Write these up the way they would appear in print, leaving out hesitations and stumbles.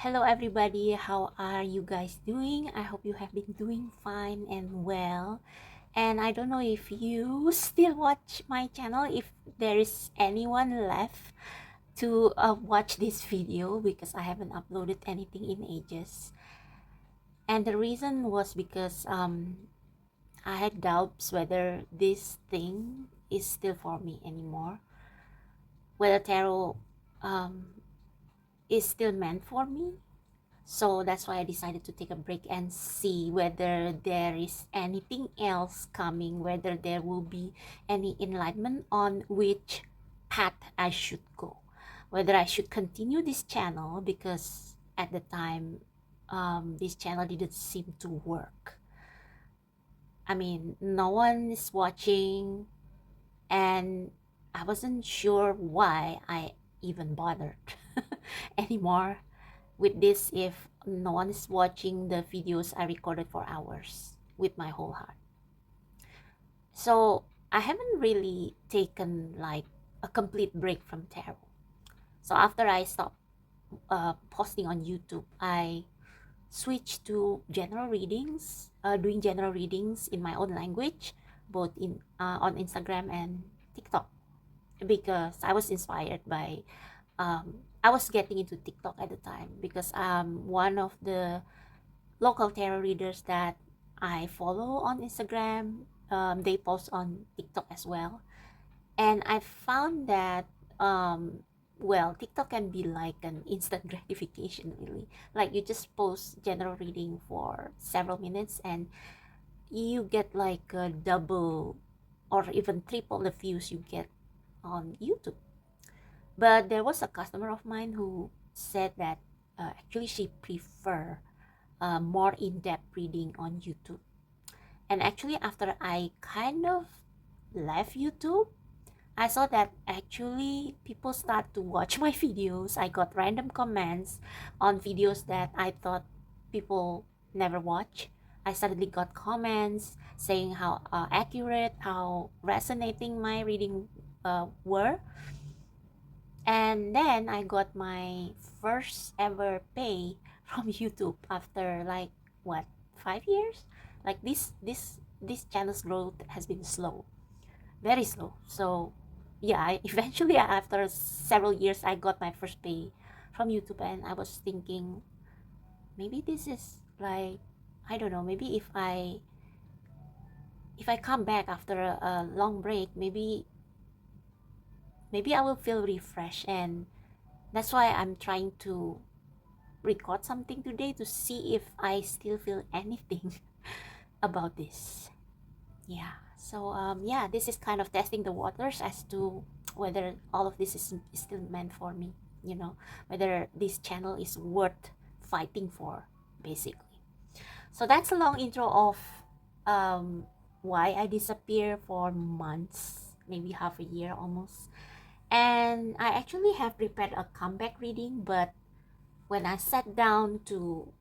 Hello everybody, how are you guys doing? I hope you have been doing fine and well. And I don't know if you still watch my channel, if there is anyone left to watch this video because I haven't uploaded anything in ages. And the reason was because I had doubts whether this thing is still for me anymore, whether tarot um, is still meant for me. So that's why I decided to take a break and see whether there is anything else coming, whether there will be any enlightenment on which path I should go, whether I should continue this channel because at the time this channel didn't seem to work. I mean, no one is watching, and I wasn't sure why I even bothered anymore with this if no one is watching the videos I recorded for hours with my whole heart. So I haven't really taken like a complete break from tarot. So after I stopped posting on YouTube, I switched to general readings, doing general readings in my own language, both in on Instagram and TikTok, because I was inspired by I was getting into TikTok at the time because one of the local tarot readers that I follow on Instagram. They post on TikTok as well, and I found that well, TikTok can be like an instant gratification, really. Like you just post general reading for several minutes, and you get like a double or even triple the views you get on YouTube. But there was a customer of mine who said that actually she prefer more in-depth reading on YouTube. And actually, after I kind of left YouTube, I saw that actually people start to watch my videos. I got random comments on videos that I thought people never watch. I suddenly got comments saying how accurate, how resonating my reading were. And then I got my first ever pay from YouTube after like what, 5 years. Like this channel's growth has been slow, very slow. So yeah, eventually after several years I got my first pay from YouTube, and I was thinking maybe this is like, I don't know, maybe if I come back after a long break, maybe I will feel refreshed. And that's why I'm trying to record something today to see if I still feel anything about this. Yeah. So yeah, this is kind of testing the waters as to whether all of this is still meant for me, whether this channel is worth fighting for, basically. So that's a long intro of why I disappear for months, maybe half a year almost. And I actually have prepared a comeback reading, but when I sat down to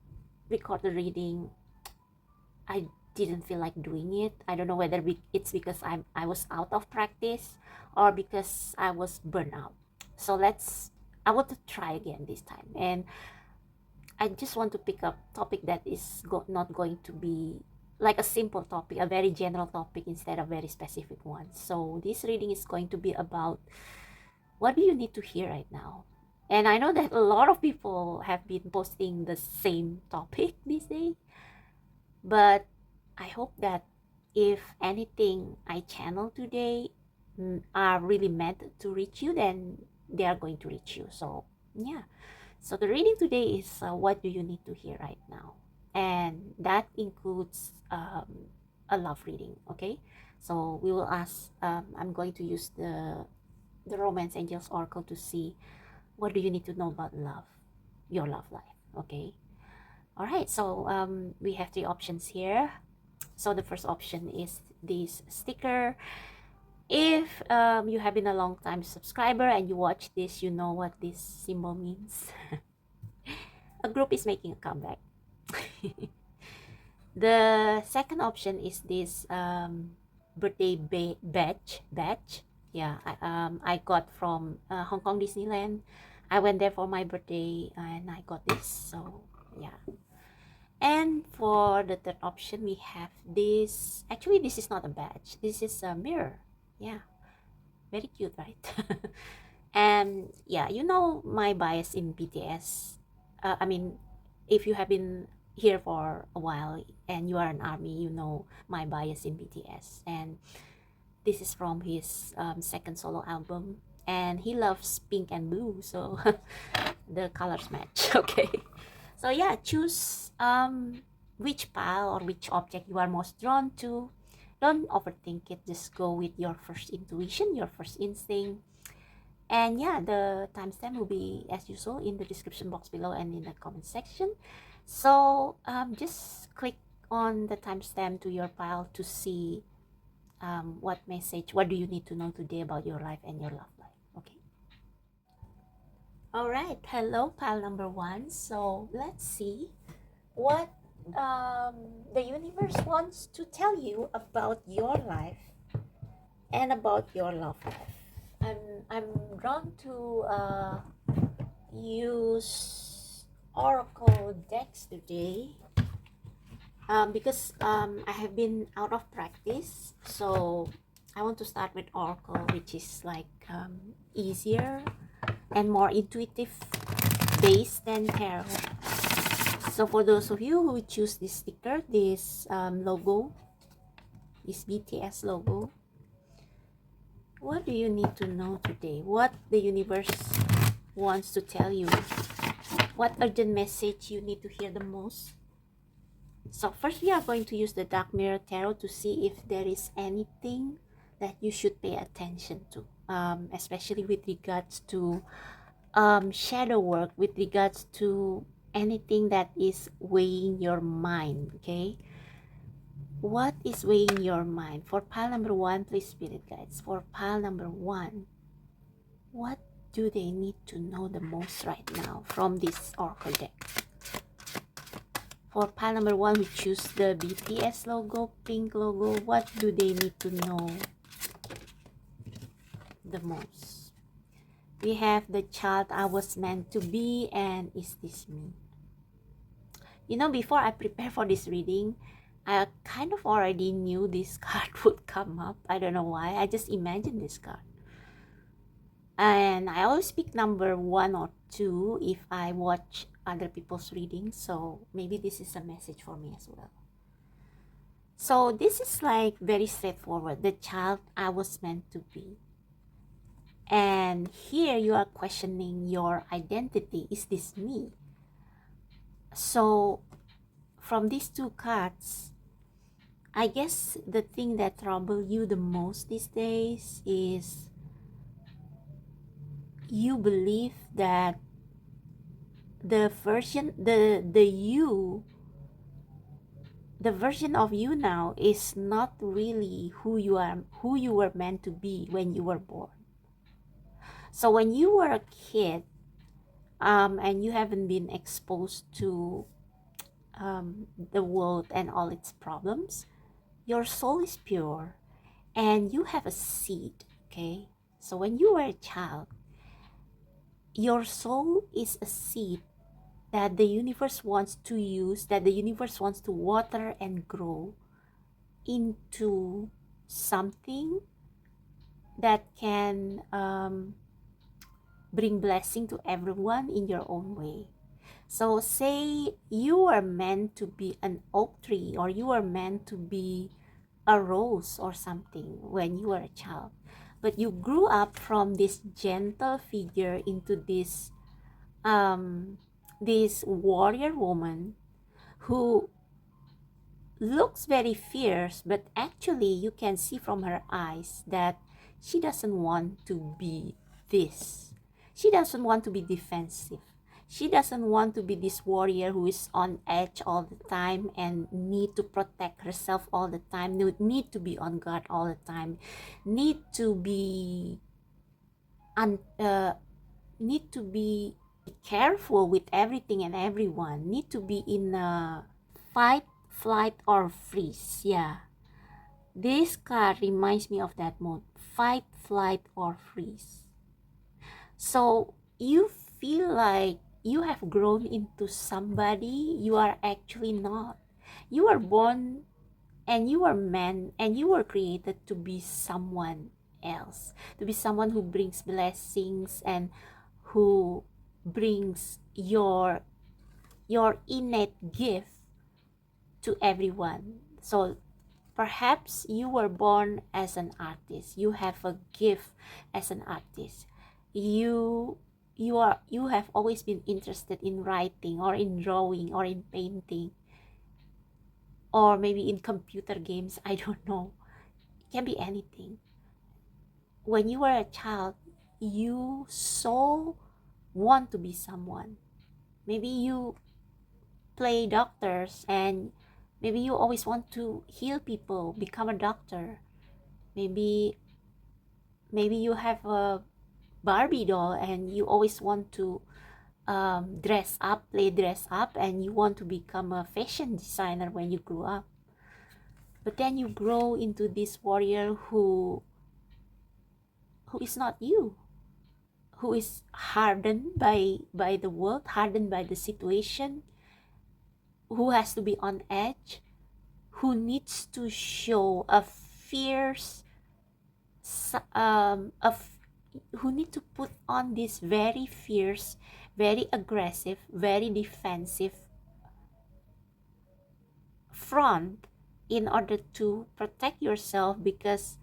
record the reading, I didn't feel like doing it. I don't know whether it's because I was out of practice or because I was burnt out. So I want to try again this time. And I just want to pick up topic that is not going to be like a simple topic, a very general topic instead of very specific one. So this reading is going to be about what do you need to hear right now. And I know that a lot of people have been posting the same topic these days, but I hope that if anything I channel today are really meant to reach you, then they are going to reach you. So yeah, so the reading today is what do you need to hear right now, and that includes a love reading. Okay, so we will ask, I'm going to use the Romance Angels Oracle to see what do you need to know about love, your love life. Okay, all right, so we have three options here. So the first option is this sticker. If you have been a long time subscriber and you watch this, you know what this symbol means. A group is making a comeback. The second option is this birthday badge. Yeah, I got from Hong Kong Disneyland. I went there for my birthday and I got this. So yeah. And for the third option, we have this. Actually, this is not a badge. This is a mirror. Yeah, very cute, right? And yeah, you know my bias in BTS. I mean, if you have been here for a while and you are an ARMY, you know my bias in BTS. And this is from his second solo album. And he loves pink and blue, so the colors match. Okay. So yeah, choose which pile or which object you are most drawn to. Don't overthink it. Just go with your first intuition, your first instinct. And yeah, the timestamp will be as usual in the description box below and in the comment section. So just click on the timestamp to your pile to see what do you need to know today about your life and your love life. Okay. All right. Hello, pile number 1. So let's see what the universe wants to tell you about your life and about your love life. I'm drawn to use oracle decks today because I have been out of practice, so I want to start with oracle, which is like easier and more intuitive based than tarot. So for those of you who choose this sticker, this logo, this BTS logo, what do you need to know today? What the universe wants to tell you? What urgent message you need to hear the most? So first we are going to use the Dark Mirror Tarot to see if there is anything that you should pay attention to, especially with regards to shadow work, with regards to anything that is weighing your mind. Okay, what is weighing your mind? For pile number 1, please, spirit guides, for pile number 1, what do they need to know the most right now from this oracle deck? For pile number 1, we choose the BTS logo, pink logo. What do they need to know the most? We have the child I was meant to be, and is this me? You know, before I prepare for this reading, I kind of already knew this card would come up. I don't know why. I just imagined this card. And I always pick number 1 or 2 if I watch other people's readings. So maybe this is a message for me as well. So this is like very straightforward. The child I was meant to be. And here you are questioning your identity. Is this me? So from these 2 cards, I guess the thing that troubles you the most these days is you believe that the version of you now is not really who you were meant to be when you were born. So when you were a kid and you haven't been exposed to the world and all its problems, your soul is pure and you have a seed. Okay, so when you were a child, your soul is a seed that the universe wants to use, that the universe wants to water and grow into something that can bring blessing to everyone in your own way. So say you are meant to be an oak tree, or you are meant to be a rose or something when you were a child, but you grew up from this gentle figure into this warrior woman who looks very fierce, but actually you can see from her eyes that she doesn't want to be this. She doesn't want to be defensive. She doesn't want to be this warrior who is on edge all the time and need to protect herself all the time, need to be on guard all the time, need to be careful with everything and everyone, need to be in a fight, flight, or freeze. Yeah, this card reminds me of that mode: fight, flight, or freeze. So you feel like you have grown into somebody you are actually not. You are born and you are meant and you were created to be someone else, to be someone who brings blessings and who brings your innate gift to everyone. So perhaps you were born as an artist. You have a gift as an artist. You you have always been interested in writing or in drawing or in painting or maybe in computer games. I don't know. It can be anything. When you were a child, you so want to be someone. Maybe you play doctors and maybe you always want to heal people, become a doctor. Maybe you have a Barbie doll and you always want to dress up, and you want to become a fashion designer when you grow up. But then you grow into this warrior who is not you, who is hardened by the world, hardened by the situation, who has to be on edge, who needs to show a fierce who need to put on this very fierce, very aggressive, very defensive front in order to protect yourself, because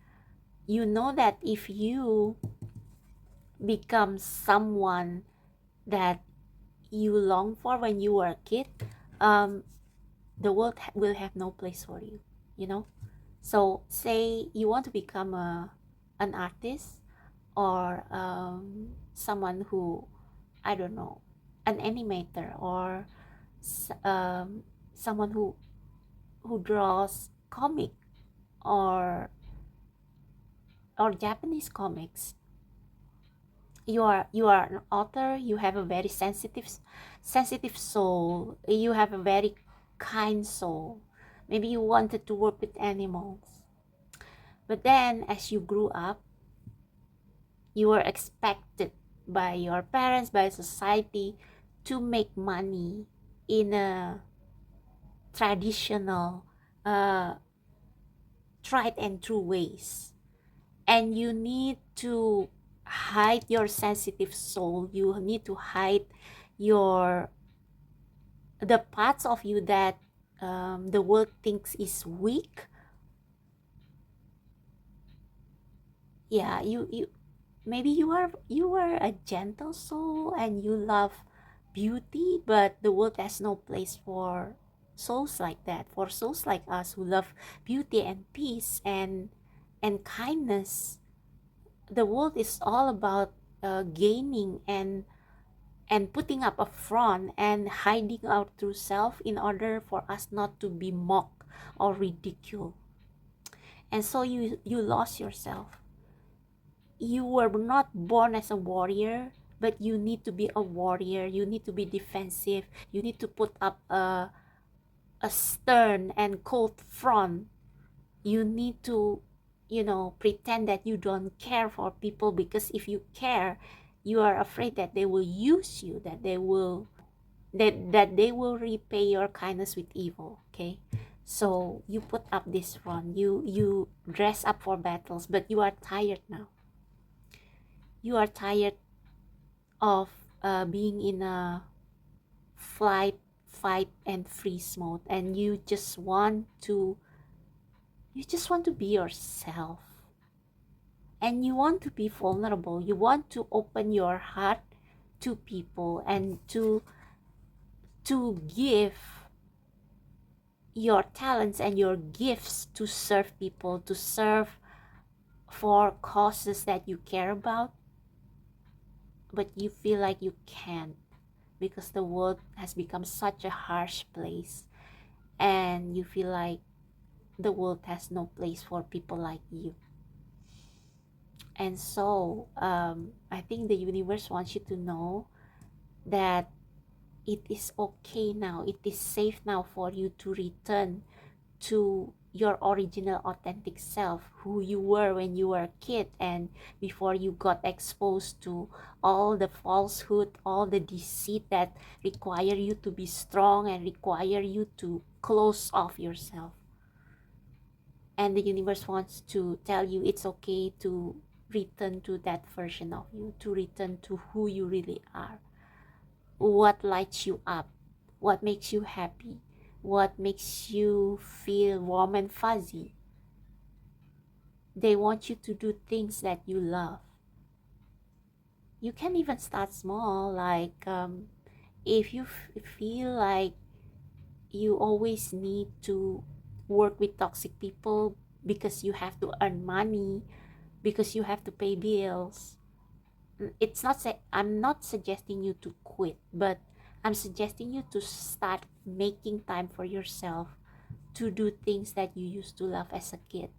you know that if you become someone that you long for when you were a kid, the world will have no place for you, you know. So say you want to become an artist or someone who, I don't know, an animator or someone who draws comic or Japanese comics. You are an author. You have a very sensitive soul. You have a very kind soul. Maybe you wanted to work with animals, but then as you grew up, you were expected by your parents, by society, to make money in a traditional, tried and true ways. And you need to hide your sensitive soul. You need to hide your the parts of you that the world thinks is weak. Yeah, you maybe you are a gentle soul and you love beauty, but the world has no place for souls like that, for souls like us who love beauty and peace and kindness. The world is all about gaining and putting up a front and hiding our true self in order for us not to be mocked or ridiculed. And so you lost yourself. You were not born as a warrior, but you need to be a warrior. You need to be defensive. You need to put up a stern and cold front. You need to, pretend that you don't care for people, because if you care, you are afraid that they will use you, that they will repay your kindness with evil. Okay, so you put up this front. You dress up for battles, but you are tired now. You are tired of being in a flight, fight, and freeze mode, and you just want to be yourself, and you want to be vulnerable. You want to open your heart to people and to give your talents and your gifts to serve people, to serve for causes that you care about, but you feel like you can't because the world has become such a harsh place, and you feel like the world has no place for people like you. And so I think the universe wants you to know that it is okay now, it is safe now for you to return to your original authentic self, who you were when you were a kid and before you got exposed to all the falsehood, all the deceit that require you to be strong and require you to close off yourself. And the universe wants to tell you it's okay to return to that version of you, to return to who you really are. What lights you up, what makes you happy, what makes you feel warm and fuzzy. They want you to do things that you love. You can even start small, like if you feel like you always need to work with toxic people because you have to earn money, because you have to pay bills. It's not I'm not suggesting you to quit, but I'm suggesting you to start making time for yourself to do things that you used to love as a kid,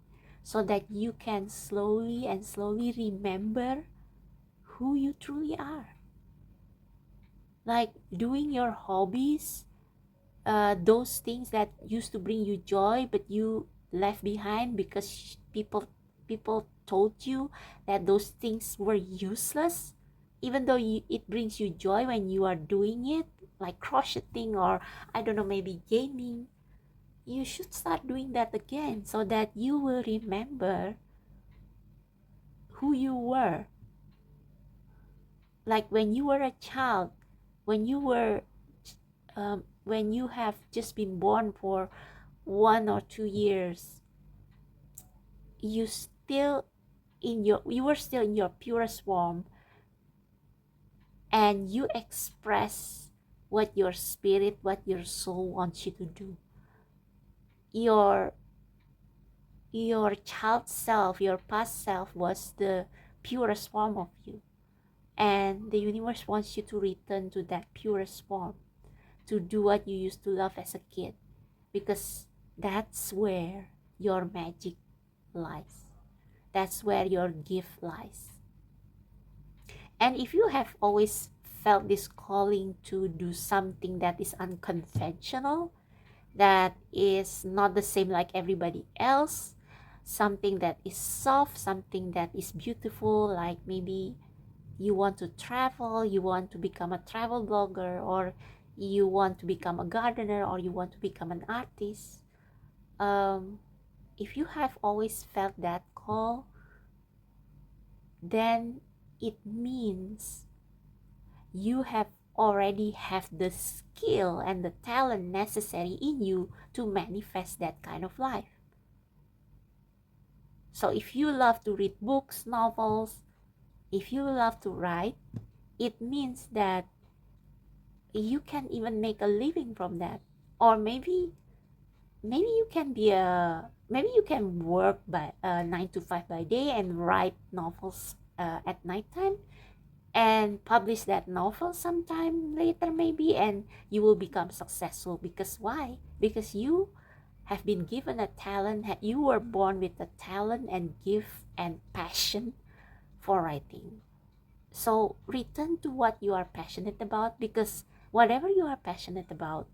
so that you can slowly and slowly remember who you truly are. Like doing your hobbies, those things that used to bring you joy but you left behind because people told you that those things were useless, even though it brings you joy when you are doing it, like crocheting or I don't know, maybe gaming. You should start doing that again so that you will remember who you were, like when you were a child, when you were when you have just been born for 1 or 2 years. You were still in your purest form, and you express what your spirit, what your soul wants you to do. Your child self, your past self was the purest form of you, and the universe wants you to return to that purest form, to do what you used to love as a kid, because that's where your magic lies. That's where your gift lies. And if you have always felt this calling to do something that is unconventional, that is not the same like everybody else, something that is soft, something that is beautiful, like maybe you want to travel, you want to become a travel blogger, or you want to become a gardener, or you want to become an artist. If you have always felt that call, then it means you have already have the skill and the talent necessary in you to manifest that kind of life. So if you love to read books, novels, if you love to write, it means that you can even make a living from that. Or maybe you can be a maybe you can work by 9 to 5 by day and write novels at nighttime, and publish that novel sometime later maybe, and you will become successful. Because why? Because you have been given a talent, you were born with a talent and gift and passion for writing. So return to what you are passionate about, because whatever you are passionate about,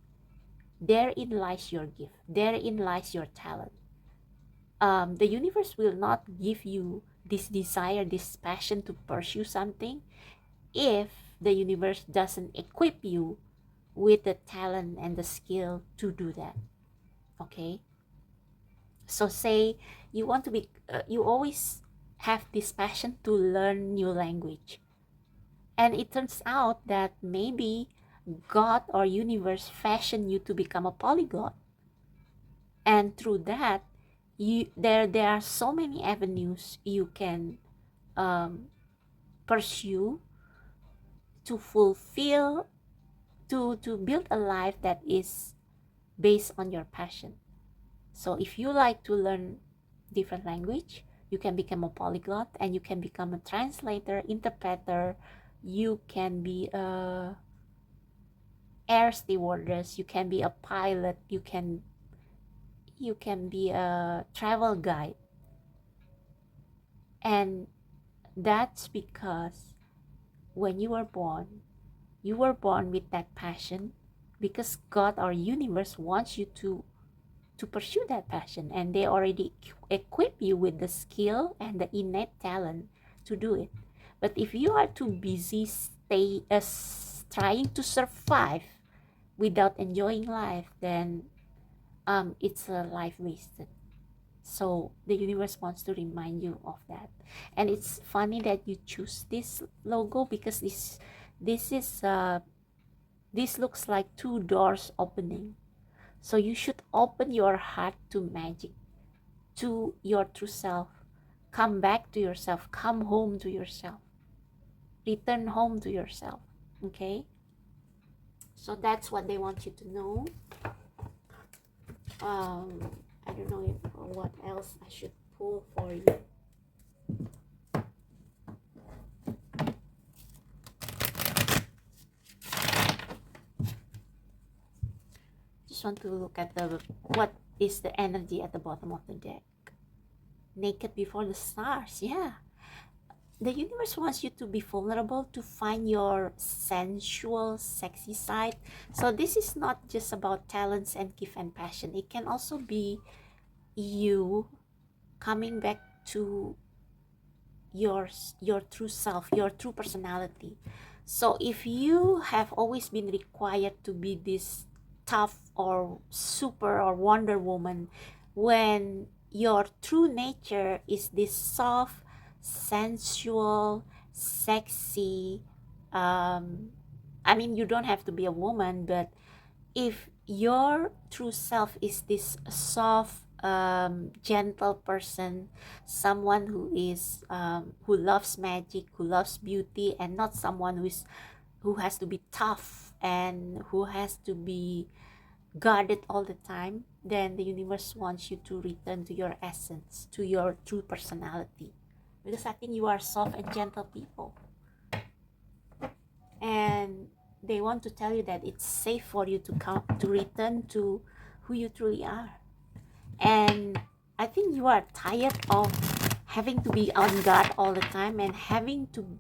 therein lies your gift, therein lies your talent. The universe will not give you this desire, this passion to pursue something, if the universe doesn't equip you with the talent and the skill to do that. Okay, so say you want to be you always have this passion to learn new language, and it turns out that maybe God or universe fashioned you to become a polyglot, and through that there are so many avenues you can pursue to fulfill, to build a life that is based on your passion. So if you like to learn different language, you can become a polyglot, and you can become a translator, interpreter. You can be a air stewardess, you can be a pilot, you can be a travel guide. And that's because when you were born with that passion, because God or universe wants you to to pursue that passion, and they already equip you with the skill and the innate talent to do it. But if you are too busy trying to survive without enjoying life, then it's a life wasted. So the universe wants to remind you of that. And it's funny that you choose this logo, because this looks like two doors opening. So you should open your heart to magic, to your true self. Come back to yourself. Come home to yourself. Return home to yourself. Okay? So that's what they want you to know. I don't know what else I should pull for you. Just want to look at what is the energy at the bottom of the deck. Naked before the stars. Yeah, the universe wants you to be vulnerable, to find your sensual, sexy side. So this is not just about talents and gift and passion. It can also be you coming back to your true self, your true personality. So if you have always been required to be this tough or super or Wonder Woman, when your true nature is this soft, sensual, sexy, I mean, you don't have to be a woman, but if your true self is this soft, gentle person, someone who is who loves magic, who loves beauty, and not someone who has to be tough and who has to be guarded all the time, then the universe wants you to return to your essence, to your true personality, because I think you are soft and gentle people, and they want to tell you that it's safe for you to come to return to who you truly are. And I think you are tired of having to be on guard all the time and having to,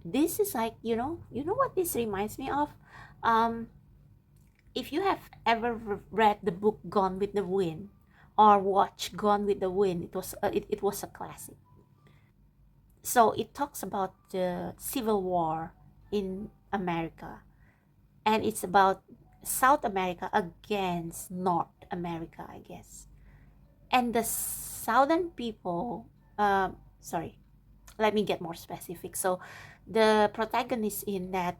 this is like, you know what this reminds me of. If you have ever read the book Gone with the Wind or watched Gone with the Wind, it was a classic. So it talks about the Civil War in America, and it's about South America against North America, I guess. And the Southern people, sorry, let me get more specific. So the protagonist in that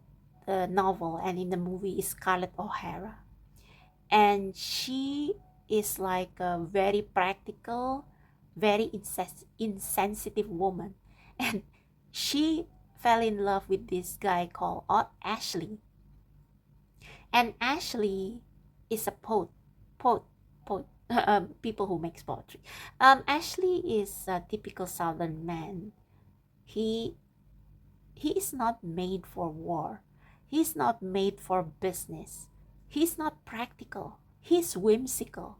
novel and in the movie is Scarlett O'Hara, and she is like a very practical, very insensitive woman, and she fell in love with this guy called Ashley, and Ashley is a poet, people who makes poetry. Ashley is a typical Southern man. He he is not made for war. He's not made for business. He's not practical. He's whimsical.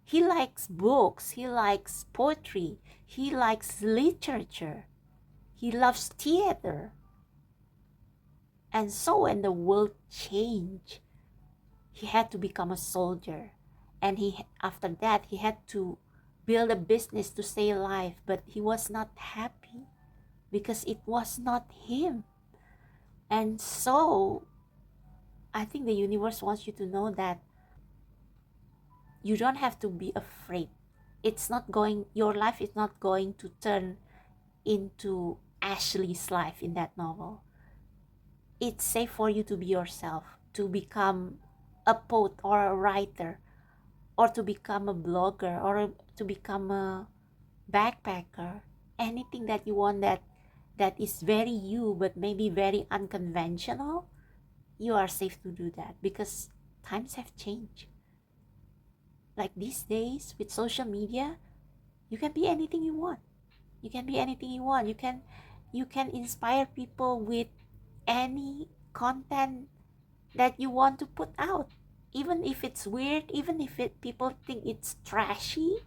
He likes books. He likes poetry. He likes literature. He loves theater. And so when the world changed, he had to become a soldier. And after that, he had to build a business to stay alive. But he was not happy because it was not him. And so I think the universe wants you to know that you don't have to be afraid. Your life is not going to turn into Ashley's life in that novel. It's safe for you to be yourself, to become a poet or a writer, or to become a blogger, or to become a backpacker. Anything that you want that is very you but maybe very unconventional, you are safe to do that, because times have changed. Like these days with social media, you can be anything you want. You can be anything you want. You can inspire people with any content that you want to put out, even if it's weird, even if people think it's trashy.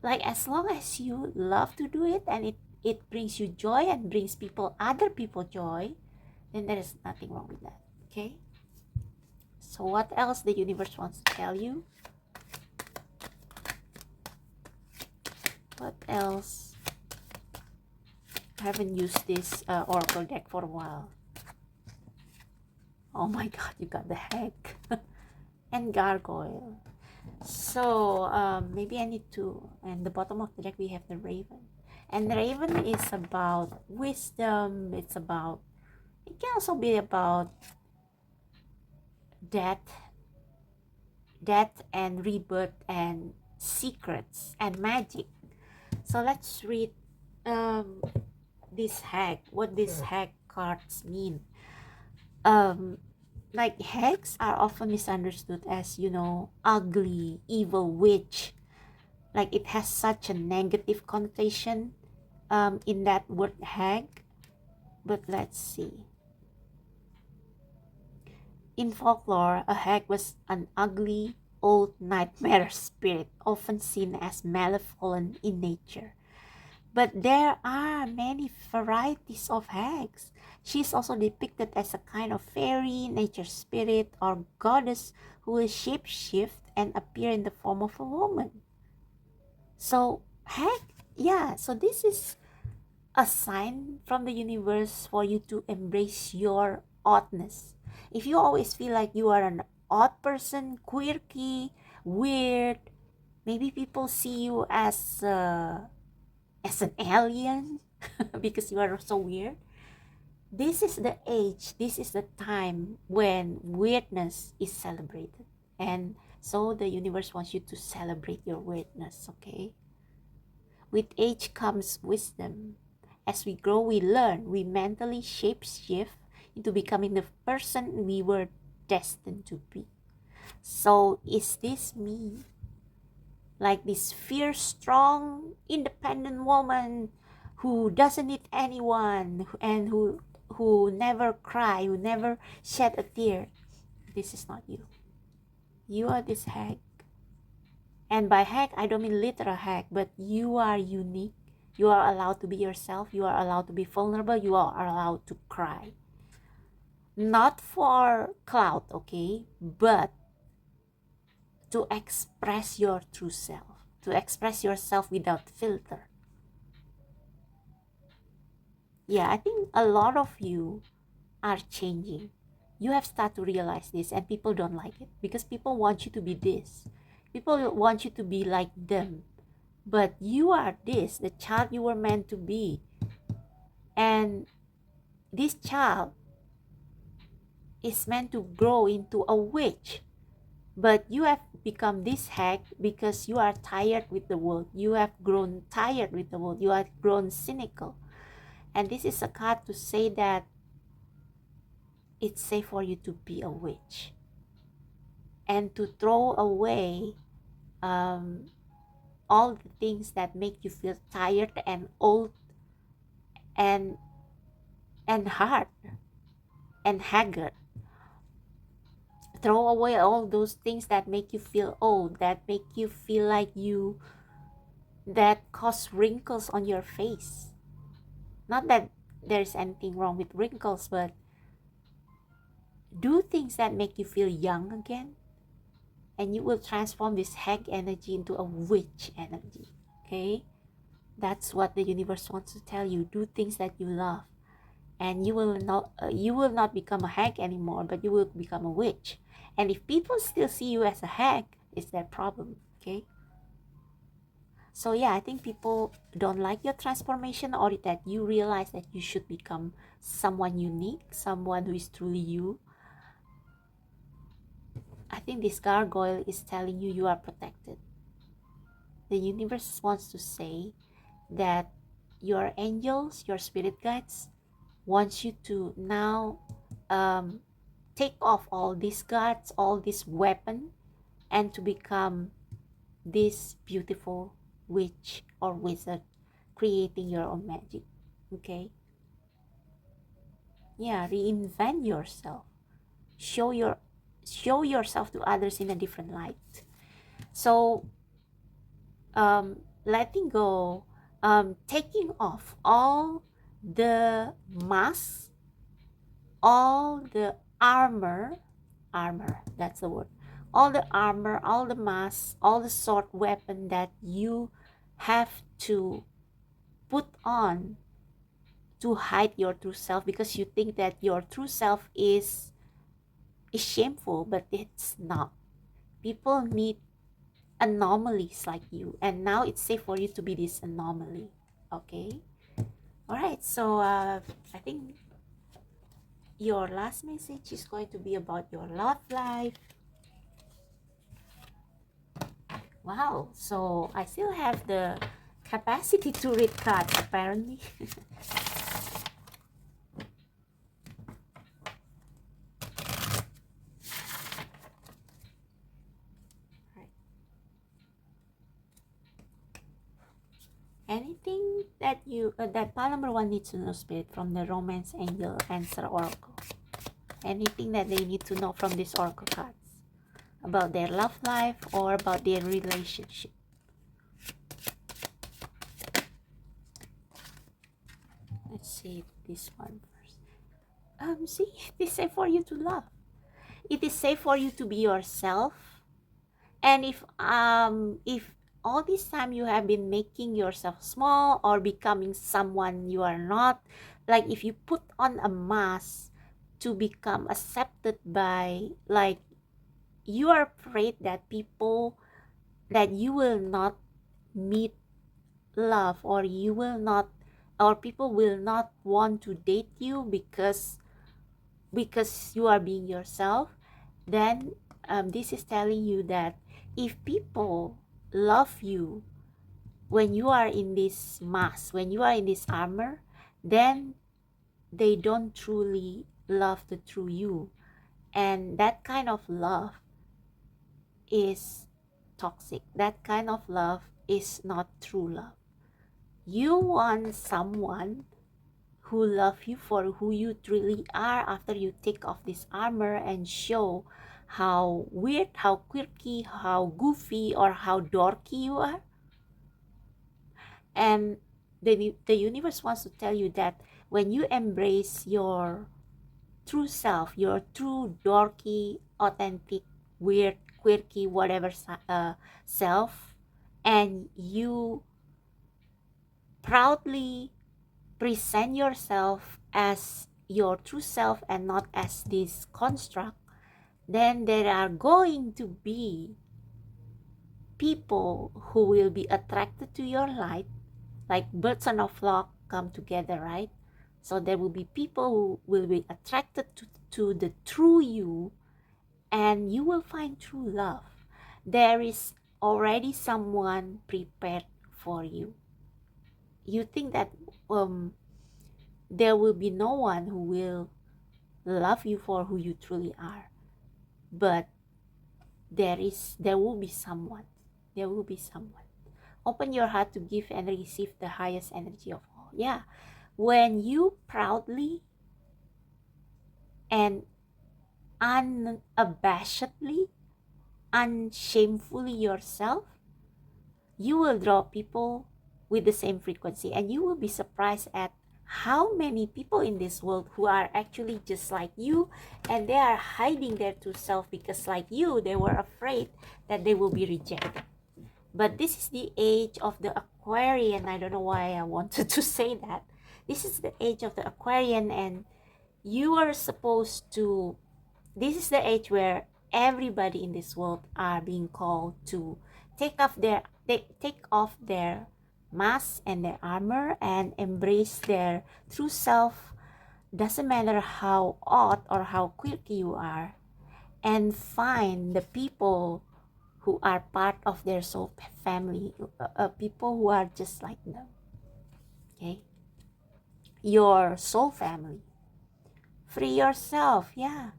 Like, as long as you love to do it and it brings you joy and brings other people joy, then there is nothing wrong with that. Okay, So what else the universe wants to tell you? What else? I haven't used this oracle deck for a while. Oh my god, you got the heck. And gargoyle. So maybe I need to, and the bottom of the deck we have the raven. And the raven is about wisdom. It can also be about death and rebirth and secrets and magic. So let's read this hag, what these hag cards mean. Like hags are often misunderstood as, ugly, evil witch. Like it has such a negative connotation in that word hag. But let's see. In folklore, a hag was an ugly, old nightmare spirit, often seen as malevolent in nature. But there are many varieties of hags. She is also depicted as a kind of fairy, nature spirit, or goddess who will shapeshift and appear in the form of a woman. So, so this is a sign from the universe for you to embrace your oddness. If you always feel like you are an odd person, quirky, weird, maybe people see you as an alien because you are so weird. This is the age, this is the time when weirdness is celebrated. And so the universe wants you to celebrate your weirdness, okay? With age comes wisdom. As we grow, we learn, we mentally shapeshift into becoming the person we were destined to be. So is this me? Like this fierce, strong, independent woman who doesn't need anyone and who never cry, who never shed a tear. This is not you. You are this hag. And by hag, I don't mean literal hag, but you are unique. You are allowed to be yourself. You are allowed to be vulnerable. You are allowed to cry. Not for clout, okay? But to express your true self. To express yourself without filter. Yeah, I think a lot of you are changing. You have started to realize this, and people don't like it because people want you to be this. People want you to be like them. But you are this, the child you were meant to be. And this child is meant to grow into a witch. But you have become this hag because you are tired with the world. You have grown tired with the world. You have grown cynical. And this is a card to say that it's safe for you to be a witch. And to throw away all the things that make you feel tired and old and hard and haggard. Throw away all those things that make you feel old, that make you feel like that cause wrinkles on your face. Not that there's anything wrong with wrinkles, but do things that make you feel young again, and you will transform this hag energy into a witch energy. Okay, that's what the universe wants to tell you. Do things that you love, and you will not become a hag anymore, but you will become a witch. And if people still see you as a hag, it's their problem. Okay, so yeah, I think people don't like your transformation, or that you realize that you should become someone unique, someone who is truly you. I think this gargoyle is telling you you are protected. The universe wants to say that your angels, your spirit guides, wants you to now take off all these guards, all this weapon, and to become this beautiful witch or wizard, creating your own magic. Okay? Yeah, reinvent yourself. Show yourself to others in a different light. So letting go, taking off all the masks, all the armor armor. That's the word. All the armor, all the mask, all the sword weapon that you have to put on to hide your true self, because you think that your true self is shameful, but it's not. People need anomalies like you, and now it's safe for you to be this anomaly. Okay. All right. So I think your last message is going to be about your love life. Wow. So I still have the capacity to read cards, apparently. Right. Anything that that pile number one needs to know, Spirit, from the Romance Angel Answer Oracle? Anything that they need to know from these Oracle cards about their love life or about their relationship? Let's see this one first. See, it is safe for you to love. It is safe for you to be yourself. And if all this time you have been making yourself small or becoming someone you are not, like if you put on a mask to become accepted by, like, you are afraid that you will not meet love, or you will not, or people will not want to date you because you are being yourself, then this is telling you that if people love you when you are in this mask, when you are in this armor, then they don't truly love the true you. And that kind of love is toxic. That kind of love is not true love. You want someone who love you for who you truly are after you take off this armor and show how weird, how quirky, how goofy, or how dorky you are. And the universe wants to tell you that when you embrace your true self, your true dorky, authentic, weird, quirky, whatever self, and you proudly present yourself as your true self and not as this construct, then there are going to be people who will be attracted to your light, like birds on a flock come together, right? So there will be people who will be attracted to the true you, and you will find true love. There is already someone prepared for you. You think that there will be no one who will love you for who you truly are, but there will be someone. There will be someone. Open your heart to give and receive the highest energy of all. Yeah, when you proudly and unabashedly, unshamefully yourself, you will draw people with the same frequency, and you will be surprised at how many people in this world who are actually just like you, and they are hiding their true self because, like you, they were afraid that they will be rejected. But this is the age of the Aquarian. I don't know why I wanted to say that. This is the age of the Aquarian, and you are supposed to, this is the age where everybody in this world are being called to take off their mask and their armor and embrace their true self. Doesn't matter how odd or how quirky you are, and find the people who are part of their soul family, people who are just like them. Okay, your soul family. Free yourself. Yeah,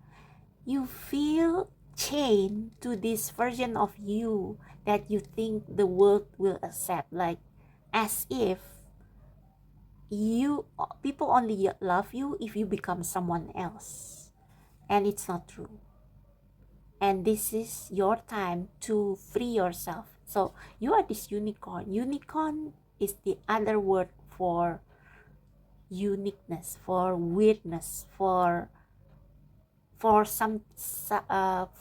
you feel chained to this version of you that you think the world will accept, like as if people only love you if you become someone else, and it's not true. And this is your time to free yourself. So you are this unicorn. Unicorn is the other word for uniqueness, for weirdness, for for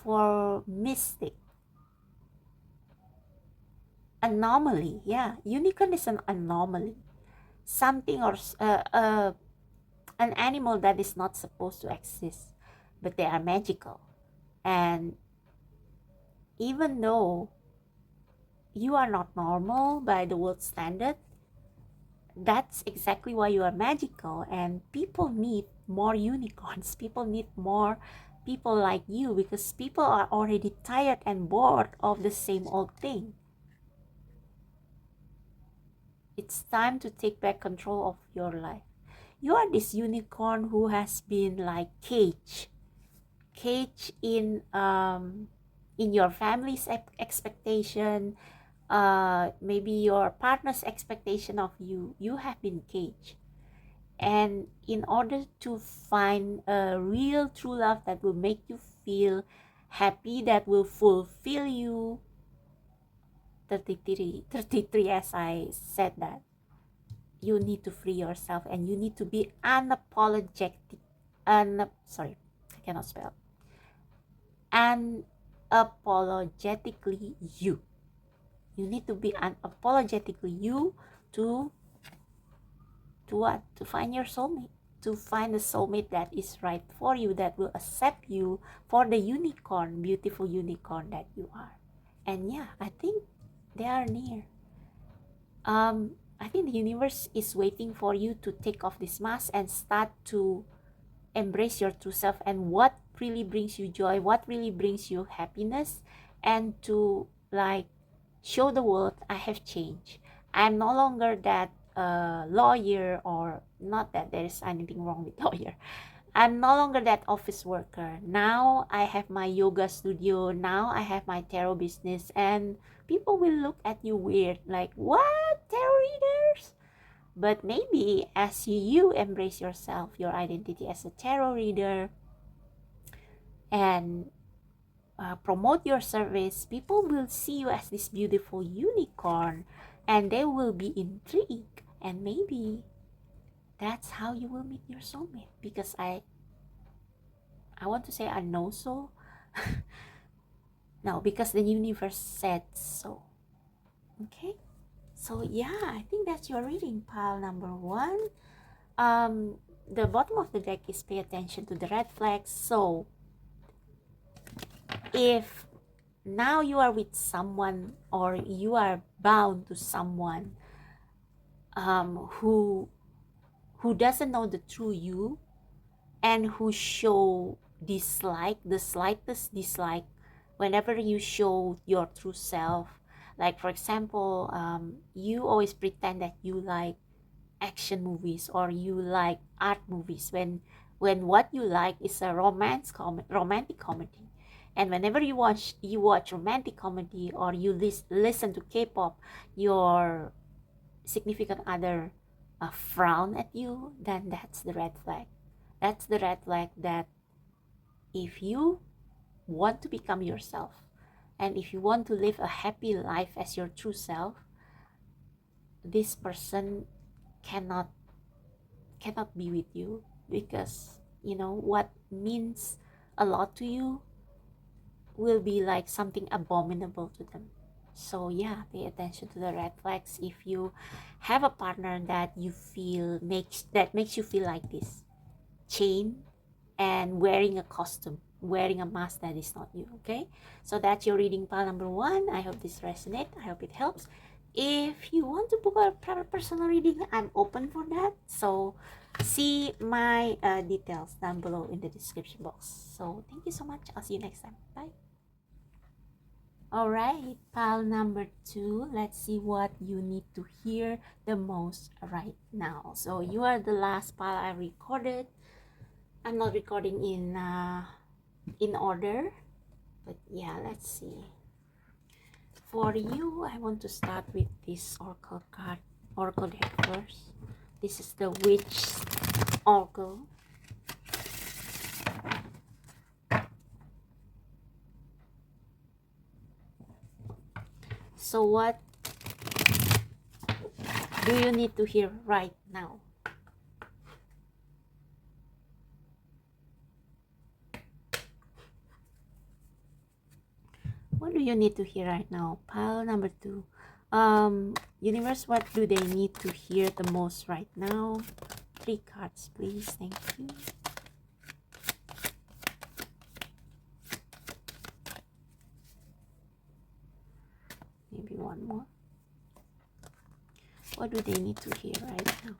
for mystic anomaly. Yeah, unicorn is an anomaly, something or an animal that is not supposed to exist, but they are magical. And even though you are not normal by the world standard, that's exactly why you are magical. And people need more unicorns. People need more people like you, because people are already tired and bored of the same old thing. It's time to take back control of your life. You are this unicorn who has been like caged in your family's expectation, maybe your partner's expectation of you. You have been caged, and in order to find a real true love that will make you feel happy, that will fulfill you, 33 as I said, that you need to free yourself, and you need to be unapologetic, sorry, I cannot spell, unapologetically you. You need to be unapologetically you to what? To find your soulmate. To find the soulmate that is right for you, that will accept you for the unicorn, beautiful unicorn that you are. And yeah, I think they are near. I think the universe is waiting for you to take off this mask and start to embrace your true self and what really brings you joy, what really brings you happiness, and to like show the world I have changed. I'm no longer that lawyer, or not that there is anything wrong with lawyer. I'm no longer that office worker. Now I have my yoga studio. Now I have my tarot business, and people will look at you weird, like, what? Tarot readers? But maybe as you embrace yourself, your identity as a tarot reader, and promote your service, people will see you as this beautiful unicorn, and they will be intrigued. And maybe that's how you will meet your soulmate, because I want to say I know so. No, because the universe said so. Okay, so yeah, I think that's your reading, pile number 1. The bottom of the deck is pay attention to the red flags. So if now you are with someone, or you are bound to someone who doesn't know the true you, and who show dislike, the slightest dislike, whenever you show your true self. Like for example, you always pretend that you like action movies, or you like art movies, when what you like is a romantic comedy. And whenever you watch romantic comedy, or you listen to K-pop, your significant other frown at you, then that's the red flag. That's the red flag that if you want to become yourself, and if you want to live a happy life as your true self, this person cannot be with you, because what means a lot to you will be like something abominable to them. So yeah, pay attention to the red flags if you have a partner that you feel makes you feel like this, chain and wearing a costume, wearing a mask that is not you. Okay, so that's your reading, pile number 1. I hope this resonates. I hope it helps. If you want to book a private personal reading, I'm open for that. So see my details down below in the description box. So thank you so much. I'll see you next time. Bye. All right, pile number 2. Let's see what you need to hear the most right now. So you are the last pile I recorded. I'm not recording in order, but yeah, let's see. For you, I want to start with this oracle deck first. This is the Witch Oracle. So what do you need to hear right now? What do you need to hear right now? Pile number 2. Universe, what do they need to hear the most right now? 3 cards, please. Thank you. Maybe one more. What do they need to hear right now?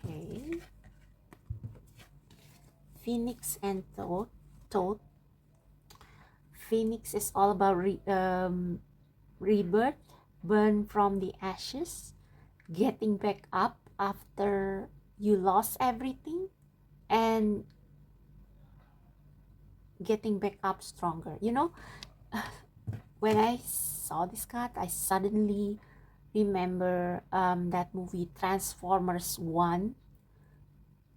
Okay. Phoenix and Toad. Phoenix is all about rebirth, burn from the ashes, getting back up after you lost everything, and getting back up stronger. You know, when I saw this card, I suddenly remember that movie Transformers 1,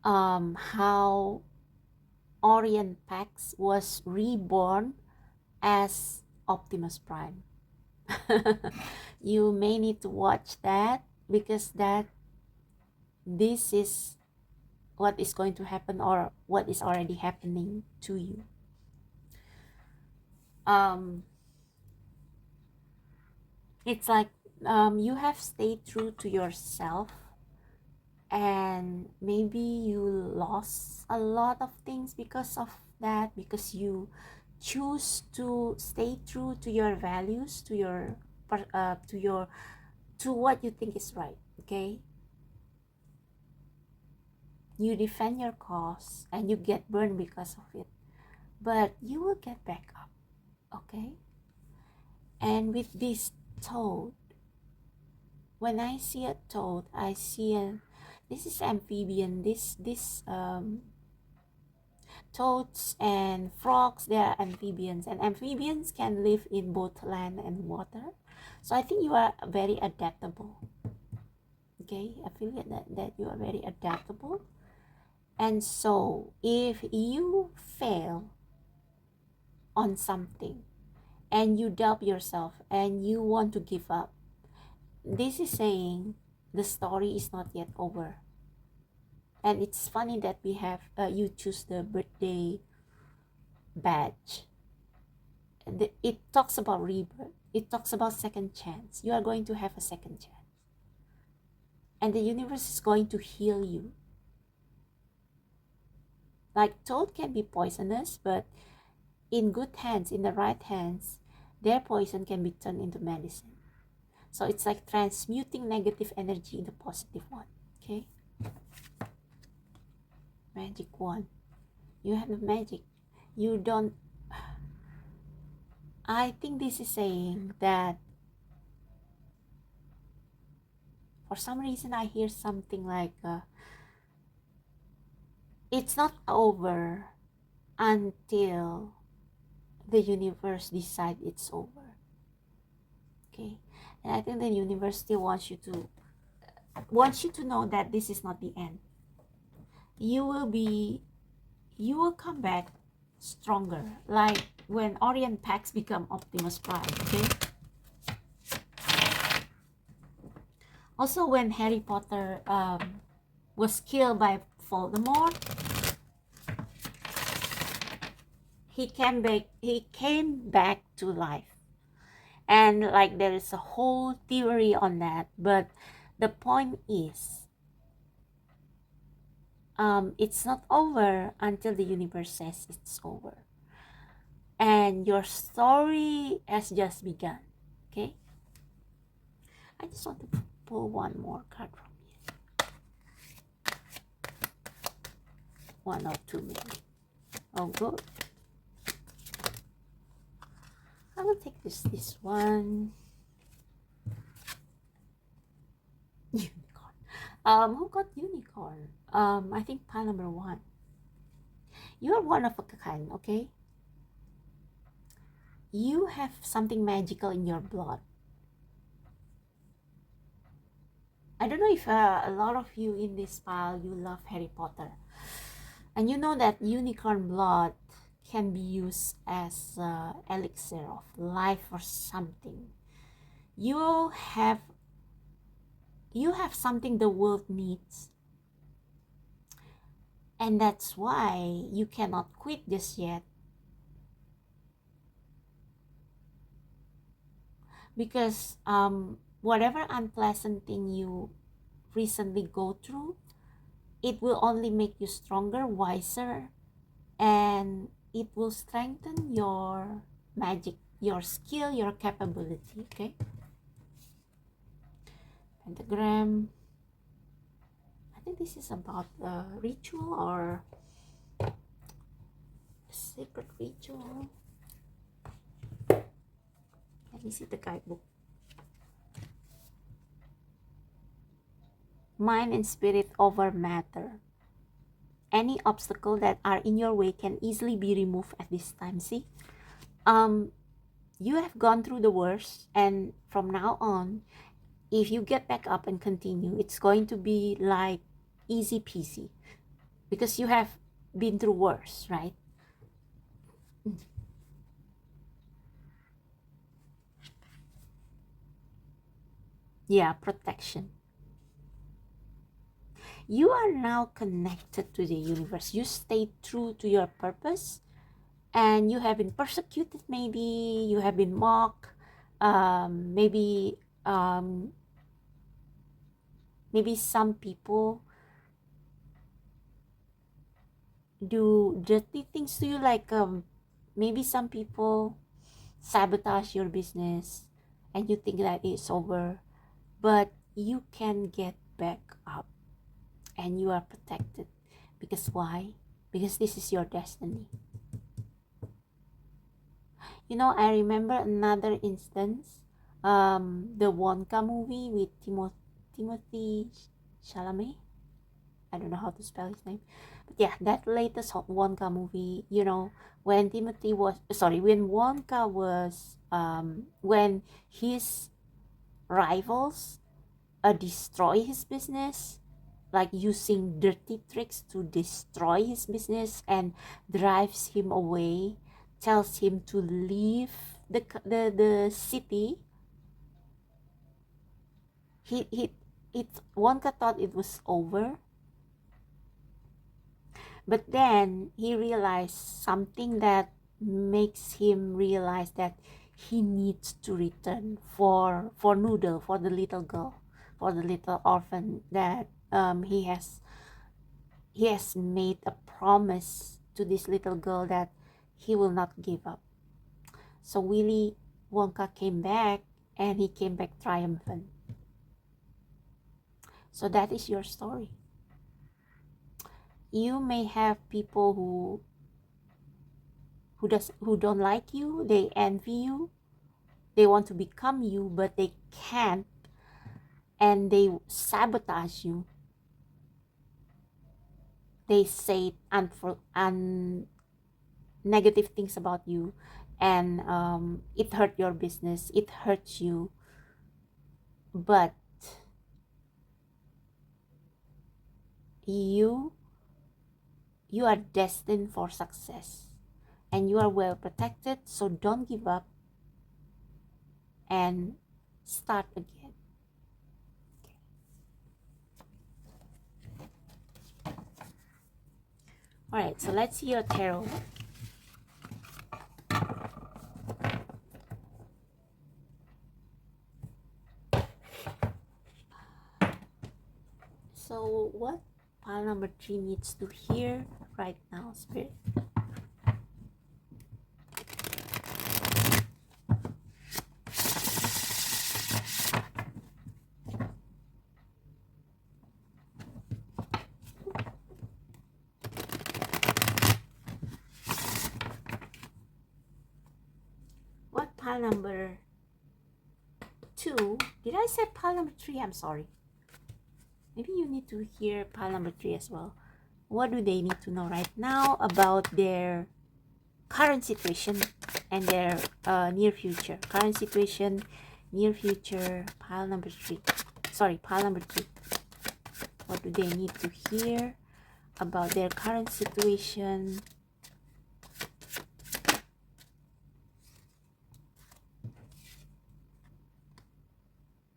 how Orion Pax was reborn as Optimus Prime. You may need to watch that, because this is what is going to happen, or what is already happening to you. It's like you have stayed true to yourself, and maybe you lost a lot of things because of that, because you choose to stay true to your values, to what you think is right. Okay, you defend your cause and you get burned because of it, but you will get back up. Okay, and with this toad, when I see a toad, I see this is amphibian. This toads and frogs, they are amphibians, and amphibians can live in both land and water. So I think you are very adaptable. Okay, I feel that you are very adaptable. And so if you fail on something and you doubt yourself and you want to give up, this is saying the story is not yet over. And it's funny that we have you choose the birthday badge. It talks about rebirth. It talks about second chance. You are going to have a second chance, and the universe is going to heal you. Like toad can be poisonous, but in good hands, in the right hands, their poison can be turned into medicine. So it's like transmuting negative energy into positive one. Okay, magic wand. You have the magic. You don't. I think this is saying that for some reason I hear something like it's not over until the universe decides it's over. Okay, and I think the universe still wants you to know that this is not the end. You will come back stronger, like when Orion Pax become Optimus Prime. Okay, also when Harry Potter was killed by Voldemort, he came back to life. And like there is a whole theory on that, but the point is it's not over until the universe says it's over, and your story has just begun. Okay, I just want to pull one more card from here, one or two maybe. Oh good, I will take this one. Unicorn. Who got unicorn? I think pile number 1. You are one of a kind. Okay, you have something magical in your blood. I don't know if a lot of you in this pile, you love Harry Potter, and you know that unicorn blood can be used as elixir of life or something. You have something the world needs, And that's why you cannot quit just yet. Because whatever unpleasant thing you recently go through, it will only make you stronger, wiser, and it will strengthen your magic, your skill, your capability. Okay, pentagram. I think this is about a ritual or a secret ritual. Let me see the guidebook. Mind and spirit over matter. Any obstacle that are in your way can easily be removed at this time. See, you have gone through the worst, and from now on, if you get back up and continue, it's going to be like easy peasy, because you have been through worse, right? Yeah, protection. You are now connected to the universe. You stay true to your purpose, and you have been persecuted, maybe you have been mocked, maybe maybe some people do dirty things to you, like maybe some people sabotage your business and you think that it's over, but you can get back up and you are protected. Because why? Because this is your destiny. You know, I remember another instance, the Wonka movie with Timothy Chalamet. I don't know how to spell his name, but yeah, that latest Wonka movie. You know, when when Wonka was, when his rivals destroy his business, like using dirty tricks to destroy his business and drives him away, tells him to leave the city. Wonka thought it was over, but then he realized something that makes him realize that he needs to return for Noodle, for the little girl, for the little orphan that he has made a promise to this little girl that he will not give up. So Willy Wonka came back, and he came back triumphant. So that is your story. You may have people who don't like you, they envy you, they want to become you, but they can't, and they sabotage you. They say negative things about you, and it hurt your business, it hurts you, but you are destined for success, and you are well protected. So don't give up and start again. All right, so let's see your tarot. So what pile number 3 needs to hear right now, Spirit? What pile number 2? Did I say pile number 3? I'm sorry. Maybe you need to hear pile number 3 as well. What do they need to know right now about their current situation and their near future? Current situation, near future, pile number 3. Sorry, pile number 2. What do they need to hear about their current situation?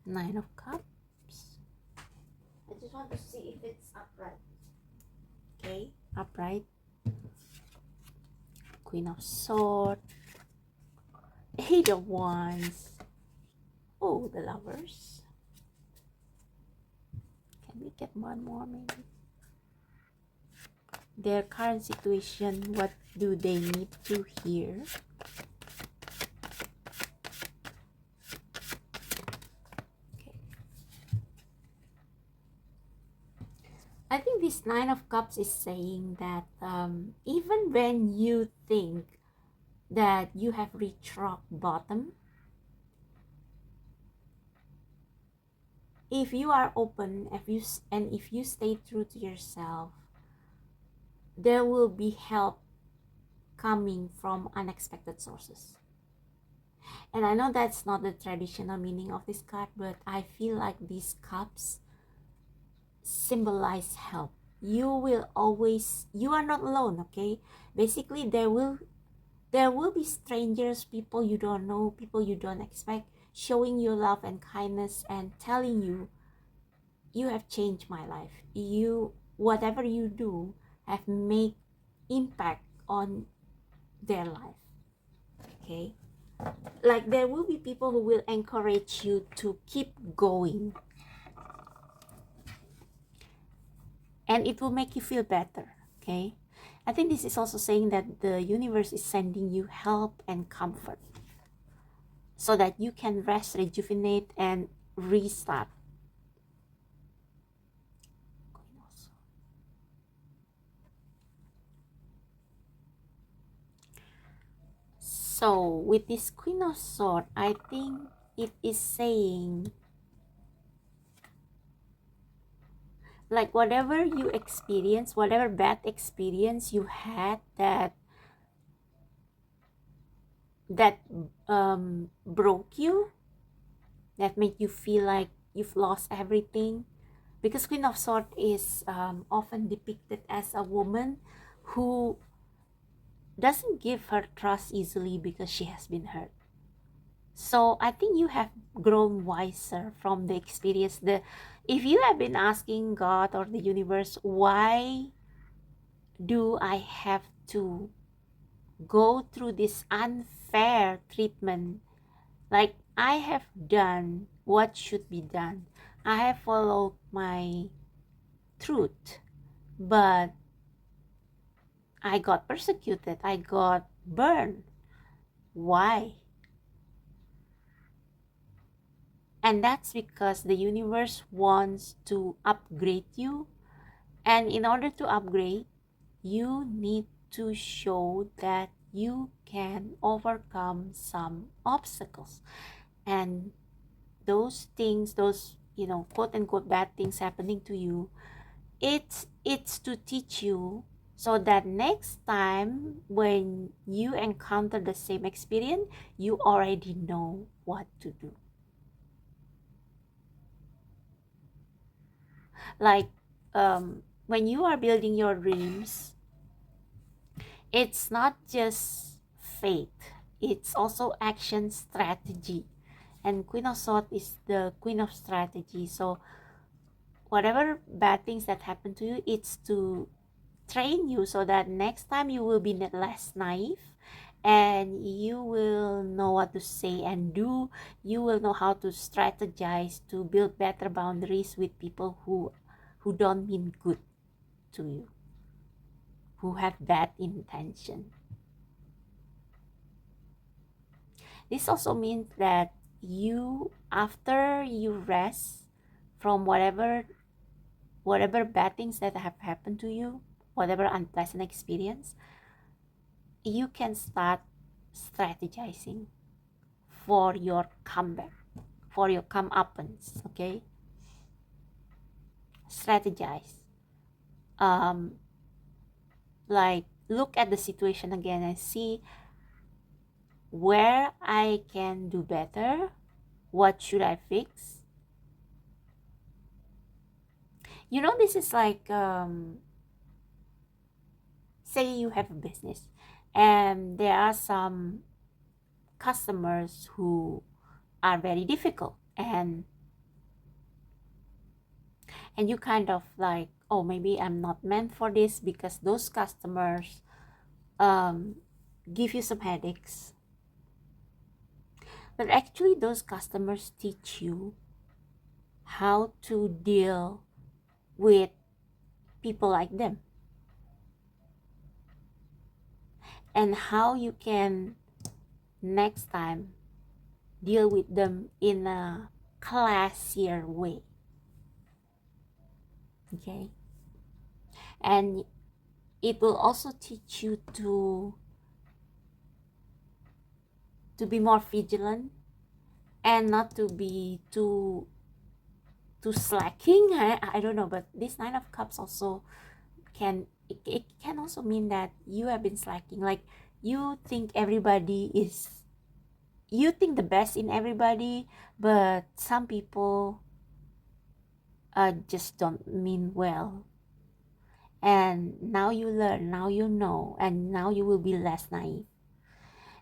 Nine of Cups. I just want to see if it's upright. Okay, upright, Queen of Swords, Eight of Wands, oh, the Lovers. Can we get one more maybe? Their current situation, what do they need to hear? Okay. I think this Nine of Cups is saying that even when you think that you have reached rock bottom, if you are open, if you stay true to yourself, there will be help coming from unexpected sources. And I know that's not the traditional meaning of this card, but I feel like these cups symbolize help. You are not alone, okay? Basically, there will be strangers, people you don't know, people you don't expect, showing you love and kindness and telling you, you have changed my life. Whatever you do have made impact on their life. Okay? Like there will be people who will encourage you to keep going. And it will make you feel better. Okay? I think this is also saying that the universe is sending you help and comfort so that you can rest, rejuvenate, and restart. So with this Queen of Swords, I think it is saying like whatever you experience, whatever bad experience you had that broke you, that made you feel like you've lost everything, because Queen of Swords is often depicted as a woman who doesn't give her trust easily because she has been hurt. So I think you have grown wiser from the experience. If you have been asking God or the universe, why do I have to go through this unfair treatment? Like I have done what should be done. I have followed my truth, but I got persecuted. I got burned. Why? And that's because the universe wants to upgrade you. And in order to upgrade, you need to show that you can overcome some obstacles. And those things, those, quote unquote bad things happening to you, it's to teach you so that next time when you encounter the same experience, you already know what to do. Like when you are building your dreams, it's not just faith, it's also action strategy. And Queen of Swords is the queen of strategy. So whatever bad things that happen to you, it's to train you so that next time you will be less naive and you will know what to say and do. You will know how to strategize to build better boundaries with people who don't mean good to you, who have bad intention. This also means that you, after you rest from whatever bad things that have happened to you, whatever unpleasant experience, you can start strategizing for your comeback, for your comeuppance. Okay, strategize. Like look at the situation again and see where I can do better. What should I fix? This is like say you have a business and there are some customers who are very difficult, and you kind of like oh, maybe I'm not meant for this, because those customers give you some headaches. But actually those customers teach you how to deal with people like them, and how you can next time deal with them in a classier way. Okay, and it will also teach you to be more vigilant, and not to be too slacking. I don't know, but this Nine of Cups also it can also mean that you have been slacking. Like, you think you think the best in everybody, but some people just don't mean well. And now you learn, now you know, and now you will be less naive.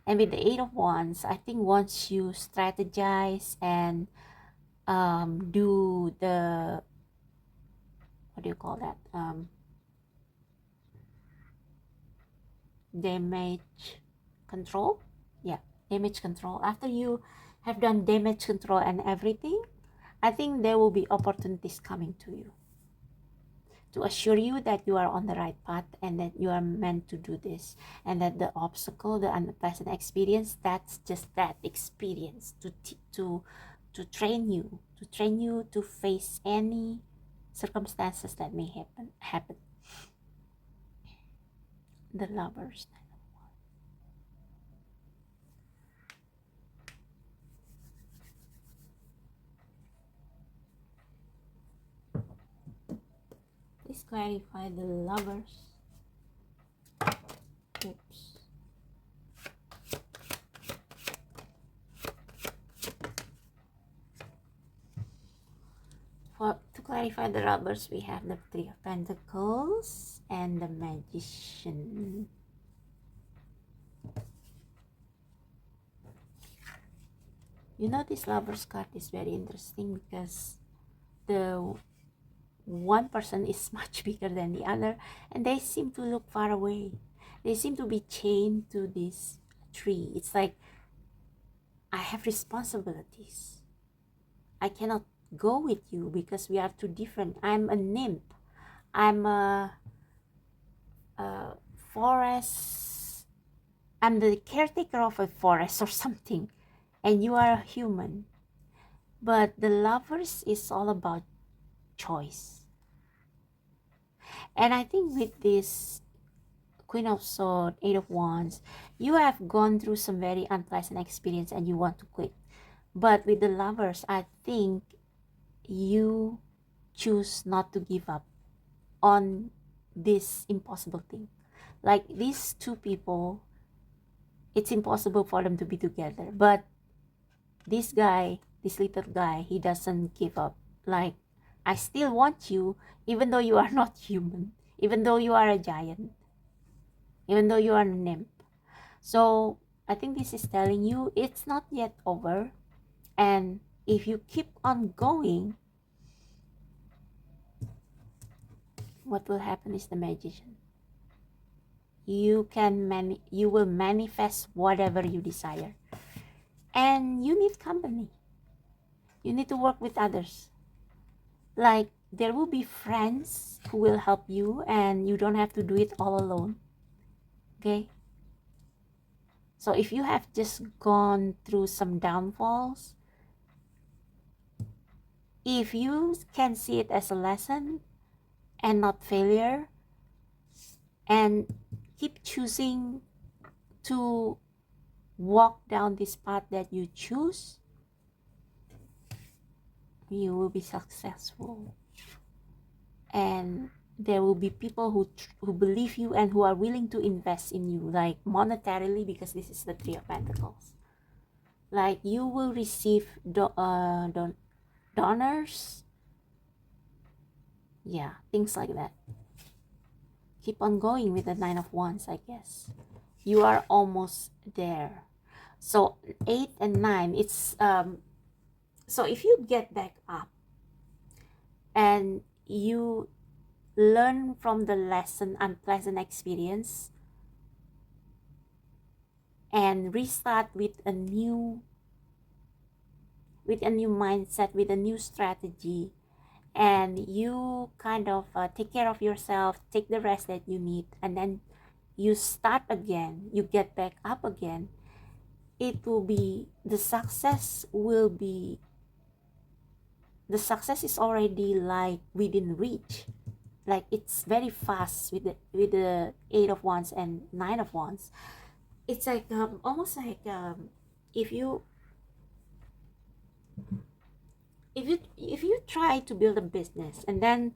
And with the Eight of Wands, I think once you strategize and do the, what do you call that, damage control. Yeah, damage control. After you have done damage control and everything, I think there will be opportunities coming to you to assure you that you are on the right path, and that you are meant to do this, and that the obstacle, the unpleasant experience, that's just that experience to train you to face any circumstances that may happen. The Lovers. Please clarify the Lovers. Oops. To clarify the Lovers, we have the Three of Pentacles and the Magician. You know, this Lovers card is very interesting, because the one person is much bigger than the other, and they seem to look far away. They seem to be chained to this tree. It's like, I have responsibilities. I cannot go with you because we are too different. I'm a nymph. I'm a forest. I'm the caretaker of a forest or something, and you are a human. But the Lovers is all about choice. And I think with this Queen of Swords, Eight of Wands, you have gone through some very unpleasant experience and you want to quit. But with the Lovers, I think you choose not to give up on this impossible thing. Like, these two people, it's impossible for them to be together. But this guy, this little guy, he doesn't give up. Like, I still want you, even though you are not human, even though you are a giant, even though you are a nymph. So I think this is telling you it's not yet over. And if you keep on going, what will happen is the Magician. You will manifest whatever you desire. And you need company. You need to work with others. Like, there will be friends who will help you, and you don't have to do it all alone. Okay? So if you have just gone through some downfalls, if you can see it as a lesson and not failure, and keep choosing to walk down this path that you choose, you will be successful. And there will be people who believe you and who are willing to invest in you, like monetarily, because this is the Three of Pentacles. Like, you will receive donors. Yeah, things like that. Keep on going with the Nine of Wands, I guess. You are almost there. So 8 and 9, it's so if you get back up and you learn from the lesson, unpleasant experience, and restart with a new mindset, with a new strategy, and you kind of take care of yourself, take the rest that you need, and then you start again, you get back up again, it will be, the success is already like within reach. Like it's very fast with the 8 of Wands and 9 of Wands. It's like almost like if you try to build a business and then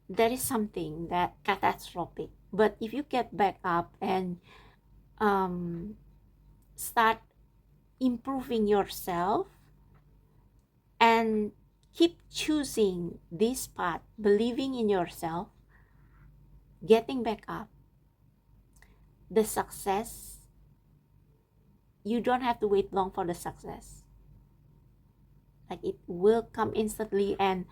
there is something that catastrophic, but if you get back up and start improving yourself and keep choosing this path, believing in yourself, getting back up, the success, you don't have to wait long for the success. Like it will come instantly, and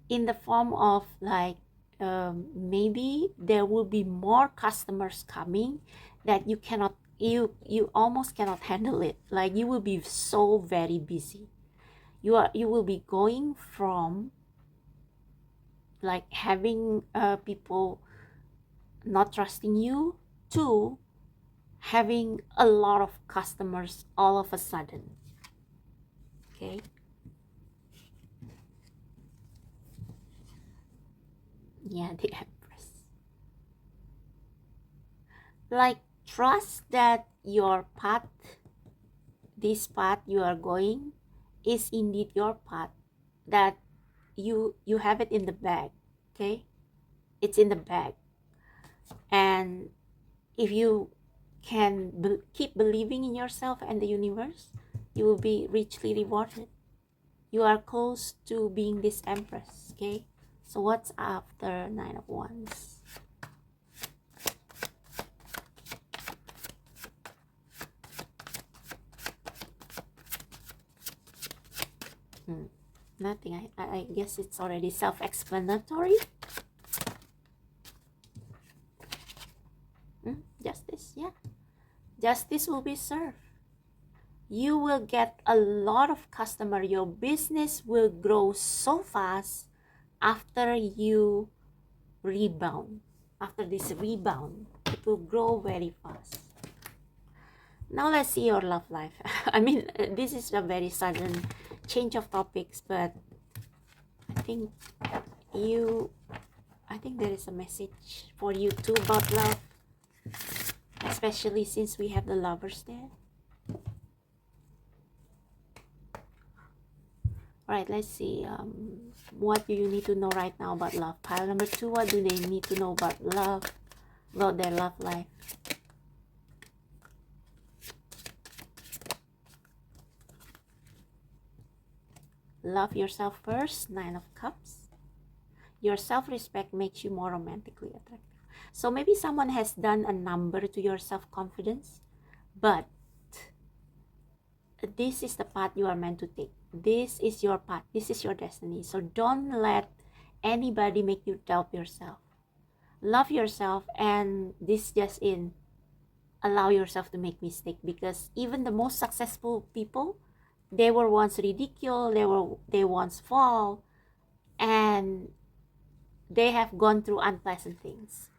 in the form of like maybe there will be more customers coming that you cannot, you almost cannot handle it. Like you will be so very busy. You will be going from like having people not trusting you to having a lot of customers all of a sudden. Okay. Yeah, the Empress. Like trust that your path, this path you are going, is indeed your path, that you have it in the bag. Okay, it's in the bag, and if you can keep believing in yourself and the universe, you will be richly rewarded. You are close to being this Empress. Okay, so what's after 9 of Wands? Nothing. I guess it's already self-explanatory. Justice, yeah. Justice will be served. You will get a lot of customer. Your business will grow so fast after you rebound. After this rebound, it will grow very fast. Now let's see your love life. I mean, this is a very sudden change of topics, but I think there is a message for you too about love, especially since we have the Lovers there. Alright, let's see. What do you need to know right now about love? Pile number 2, what do they need to know about love, about their love life? Love yourself first, 9 of Cups. Your self-respect makes you more romantically attractive. So maybe someone has done a number to your self-confidence, but this is the path you are meant to take. This is your path. This is your destiny. So don't let anybody make you doubt yourself. Love yourself, and this just in, allow yourself to make mistakes, because even the most successful people, they were once ridiculed, they once fall, and they have gone through unpleasant things,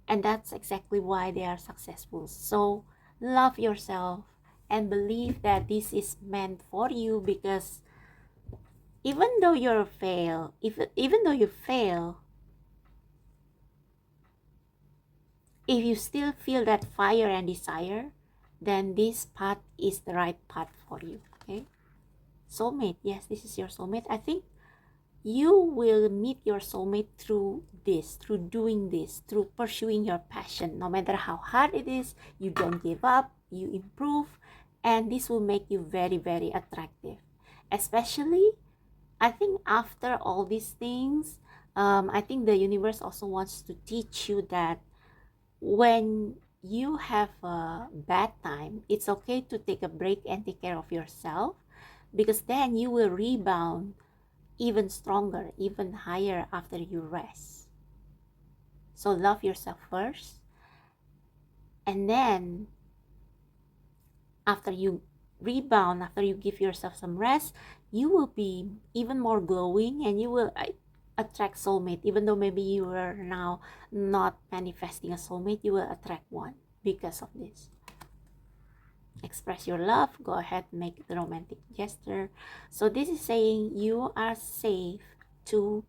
and that's exactly why they are successful. So love yourself and believe that this is meant for you, because even though you fail, if you still feel that fire and desire, then this path is the right path for you. Okay, soulmate, yes, this is your soulmate. I think you will meet your soulmate through this, through doing this, through pursuing your passion. No matter how hard it is, you don't give up, you improve, and this will make you very, very attractive. Especially, I think after all these things, I think the universe also wants to teach you that when you have a bad time, it's okay to take a break and take care of yourself, because then you will rebound even stronger, even higher after you rest. So love yourself first, and then after you rebound, after you give yourself some rest, you will be even more glowing, and you will attract soulmate. Even though maybe you are now not manifesting a soulmate, you will attract one because of this. Express your love. Go ahead, make the romantic gesture. So this is saying you are safe to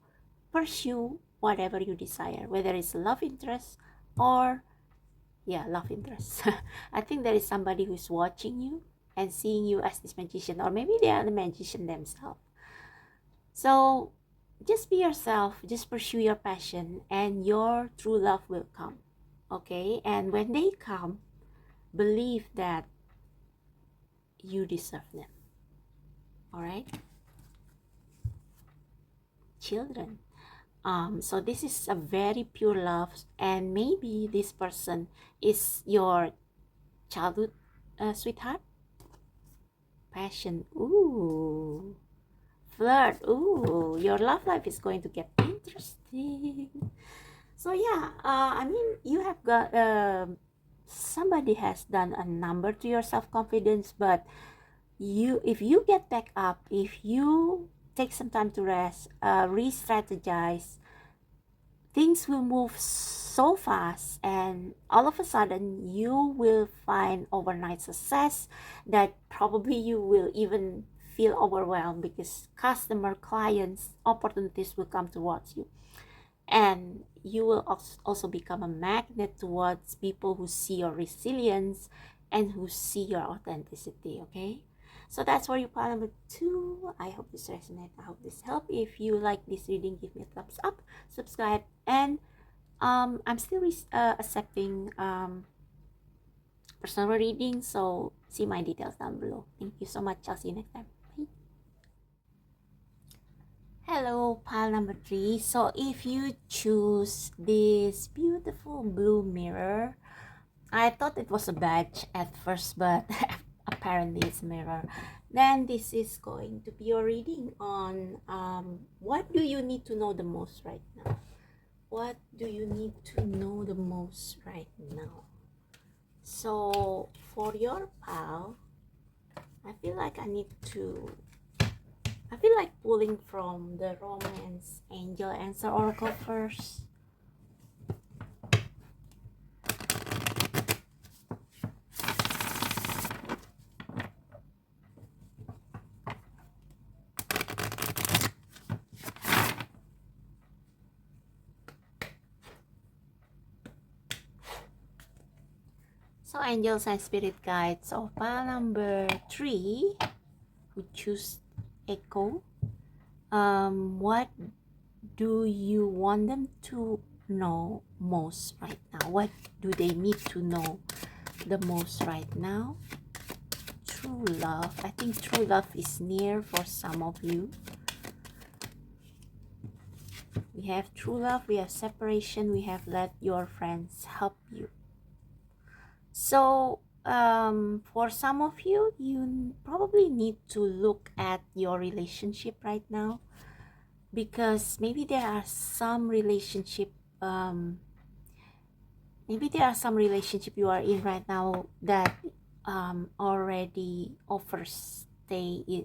pursue whatever you desire, whether it's love interest or love interest. I think there is somebody who's watching you and seeing you as this magician, or maybe they are the magician themselves. So just be yourself, just pursue your passion, and your true love will come. Okay, and when they come, believe that you deserve them. All right, children. So this is a very pure love, and maybe this person is your childhood sweetheart. Passion. Ooh. Flirt. Ooh, your love life is going to get interesting. So yeah, I mean, you have got somebody has done a number to your self-confidence, but if you get back up, if you take some time to rest, re-strategize, things will move so fast, and all of a sudden you will find overnight success that probably you will even feel overwhelmed, because customer, clients, opportunities will come towards you, and you will also become a magnet towards people who see your resilience and who see your authenticity. Okay, so that's for you, pile number 2. I hope this resonates. I hope this helped. If you like this reading, give me a thumbs up, subscribe, and I'm still accepting personal reading, so see my details down below. Thank you so much. I'll see you next time. Bye. Hello, pile number 3. So if you choose this beautiful blue mirror, I thought it was a badge at first, but apparently it's a mirror. Then this is going to be your reading on what do you need to know the most right now? What do you need to know the most right now? So for your pal, I feel like pulling from the Romance Angel Answer Oracle first. So angels and spirit guides of pile number 3, who choose Echo, what do you want them to know most right now? What do they need to know the most right now? True love. I think true love is near for some of you. We have true love, we have separation, we have let your friends help you. So for some of you, you probably need to look at your relationship right now, because maybe there are some relationship you are in right now that already overstay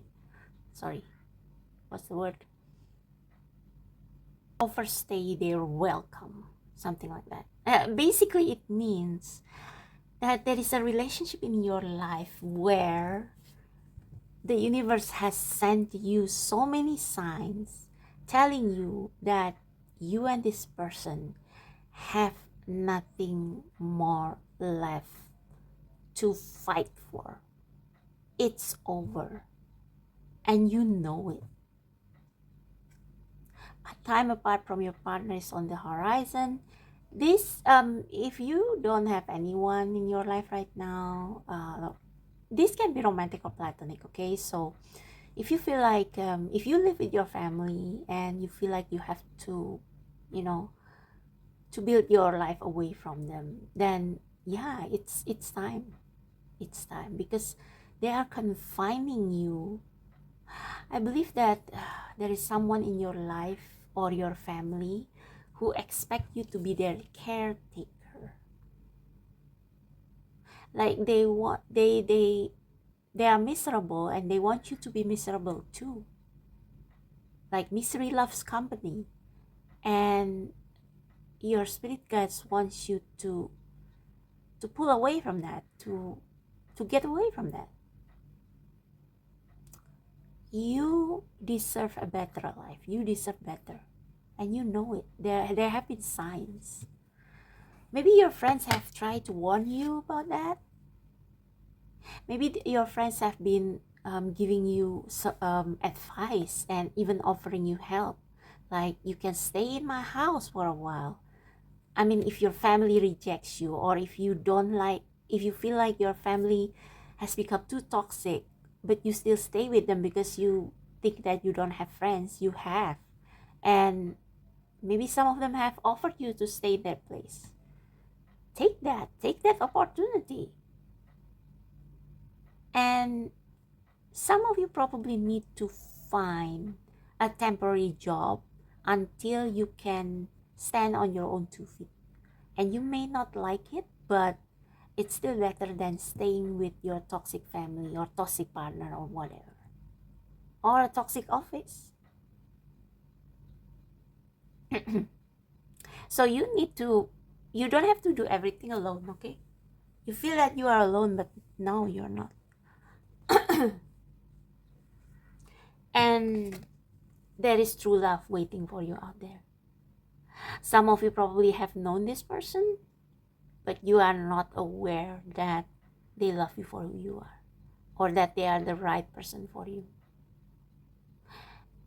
their welcome, something like that. Basically it means that there is a relationship in your life where the universe has sent you so many signs telling you that you and this person have nothing more left to fight for. It's over, and you know it. A time apart from your partner is on the horizon. This if you don't have anyone in your life right now, this can be romantic or platonic. Okay, so if you feel like if you live with your family and you feel like you have to, to build your life away from them, then yeah, it's time. It's time, because they are confining you. I believe that there is someone in your life or your family who expect you to be their caretaker. Like they are miserable and they want you to be miserable too. Like misery loves company, and your spirit guides wants you to pull away from that, to get away from that. You deserve a better life. You deserve better, and you know it. There have been signs. Maybe your friends have tried to warn you about that. Maybe your friends have been giving you advice and even offering you help. Like, you can stay in my house for a while. I mean, if your family rejects you, or if you feel like your family has become too toxic, but you still stay with them because you think that you don't have friends, you have. And maybe some of them have offered you to stay in their place. Take that opportunity. And some of you probably need to find a temporary job until you can stand on your own 2 feet. And you may not like it, but it's still better than staying with your toxic family or toxic partner or whatever. Or a toxic office. So you don't have to do everything alone, okay? You feel that you are alone, but no, you're not. And there is true love waiting for you out there. Some of you probably have known this person, but you are not aware that they love you for who you are, or that they are the right person for you.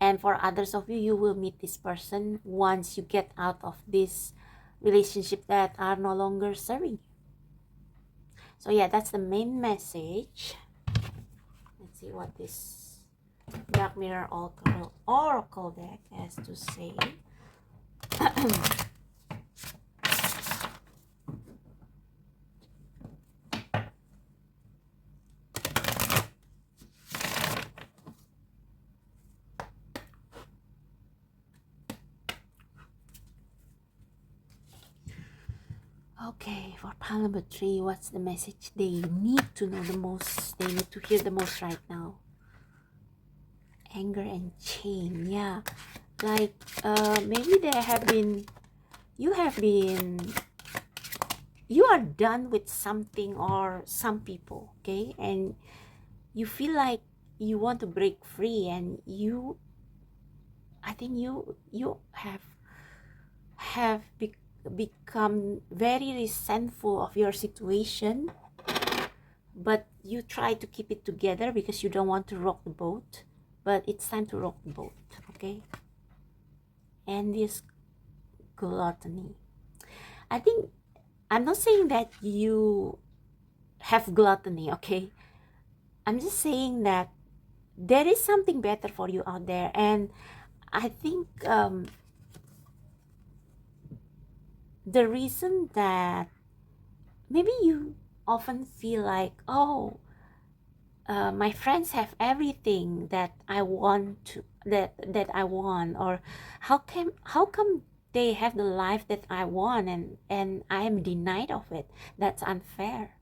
And for others of you, you will meet this person once you get out of this relationship that are no longer serving you. So yeah, that's the main message. Let's see what this Dark Mirror Oracle deck has to say. Okay, for pile number 3, what's the message they need to know the most? They need to hear the most right now. Anger and shame. Yeah, like maybe you are done with something or some people, okay, and you feel like you want to break free, and I think you have become very resentful of your situation, but you try to keep it together because you don't want to rock the boat. But it's time to rock the boat, okay? And this gluttony. I think I'm not saying that you have gluttony, okay? I'm just saying that there is something better for you out there. And I think the reason that maybe you often feel like, oh, my friends have everything that I want to, that I want, or how come they have the life that I want, and I am denied of it? That's unfair.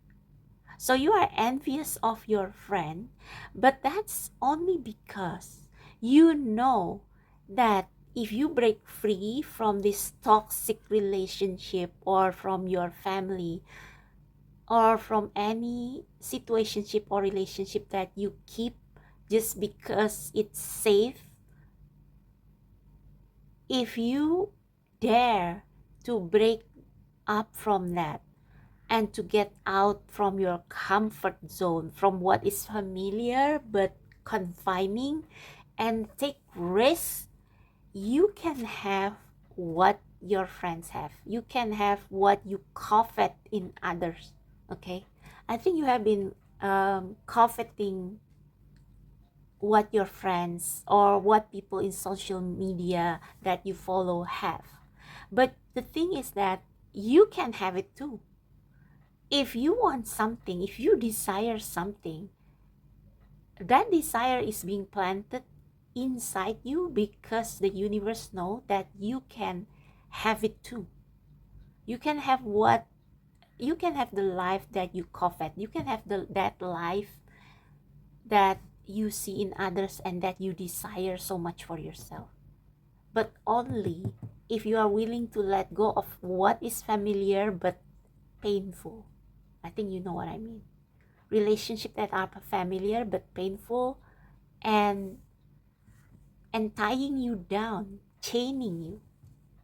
So you are envious of your friend, but that's only because you know that if you break free from this toxic relationship, or from your family, or from any situationship or relationship that you keep just because it's safe, if you dare to break up from that and to get out from your comfort zone, from what is familiar but confining, and take risks, you can have what your friends have. You can have what you covet in others, okay? I think you have been coveting what your friends or what people in social media that you follow have. But the thing is that you can have it too. If you want something, if you desire something, that desire is being planted inside you because the universe knows that you can have it too. You can have the life that you covet. You can have that life that you see in others and that you desire so much for yourself. But only if you are willing to let go of what is familiar but painful. I think you know what I mean. Relationships that are familiar but painful, and tying you down, chaining you.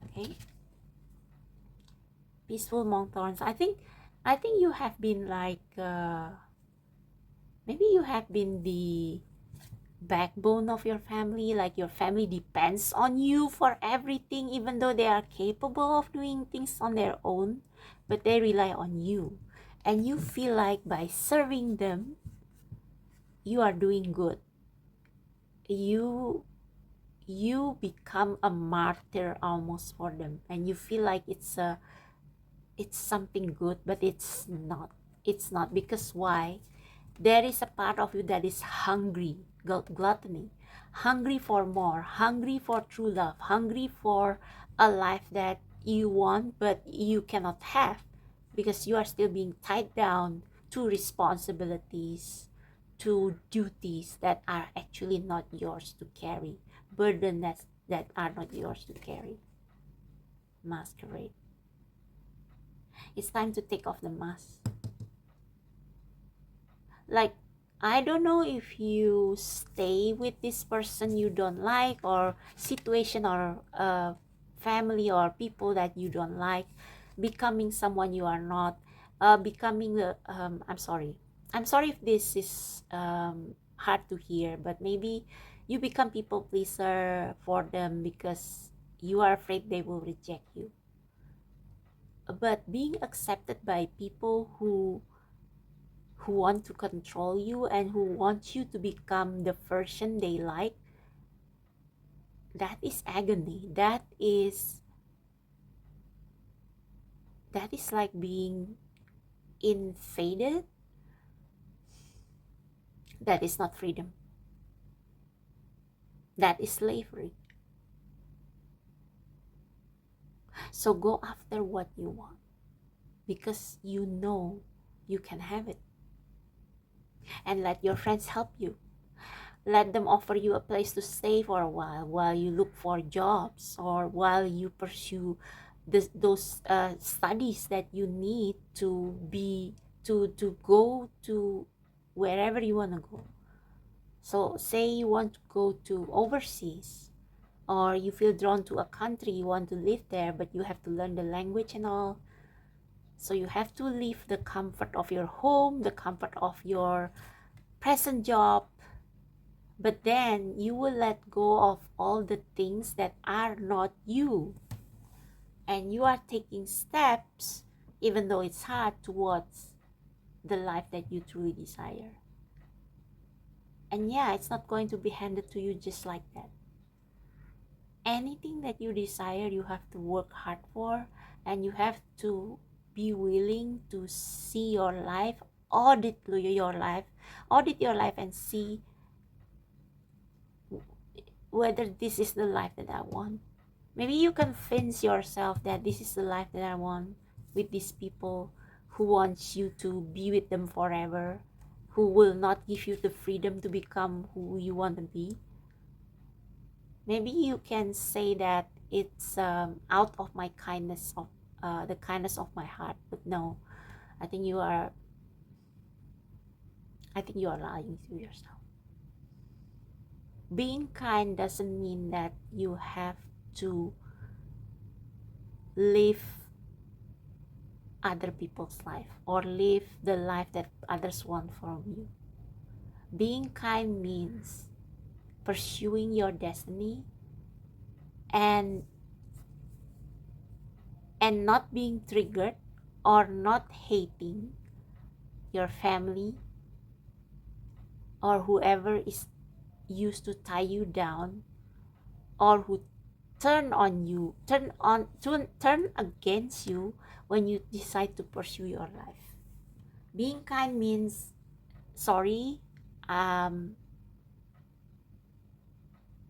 Okay? Peaceful monk thorns. I think you have been like maybe you have been the backbone of your family, like your family depends on you for everything, even though they are capable of doing things on their own, but they rely on you, and you feel like by serving them you are doing good. You become a martyr almost for them, and you feel like it's something good, but it's not because why? There is a part of you that is hungry, gluttony, hungry for more, hungry for true love, hungry for a life that you want but you cannot have because you are still being tied down to responsibilities, to duties that are actually not yours to carry, burden that are not yours to carry. Masquerade. It's time to take off the mask. Like, I don't know if you stay with this person you don't like, or situation, or family or people that you don't like, becoming someone you are not, becoming the I'm sorry if this is hard to hear, but maybe you become people pleaser for them because you are afraid they will reject you. But being accepted by people who want to control you and who want you to become the version they like, that is agony. That is like being invaded. That is not freedom. That is slavery. So go after what you want because you know you can have it, and let your friends help you. Let them offer you a place to stay for a while you look for jobs, or while you pursue those studies that you need to go to wherever you want to go. So say you want to go to overseas, or you feel drawn to a country, you want to live there, but you have to learn the language and all. So you have to leave the comfort of your home, the comfort of your present job, but then you will let go of all the things that are not you, and you are taking steps, even though it's hard, towards the life that you truly desire. And yeah, it's not going to be handed to you just like that. Anything that you desire, you have to work hard for, and you have to be willing to see your life, audit your life and see whether this is the life that I want. Maybe you convince yourself that this is the life that I want, with these people who wants you to be with them forever, who will not give you the freedom to become who you want to be. Maybe you can say that it's out of my kindness of the kindness of my heart, but no, I think you are lying to yourself. Being kind doesn't mean that you have to live other people's life or live the life that others want from you. Being kind means pursuing your destiny and not being triggered or not hating your family or whoever is used to tie you down, or who turn against you when you decide to pursue your life. Being kind means, sorry, my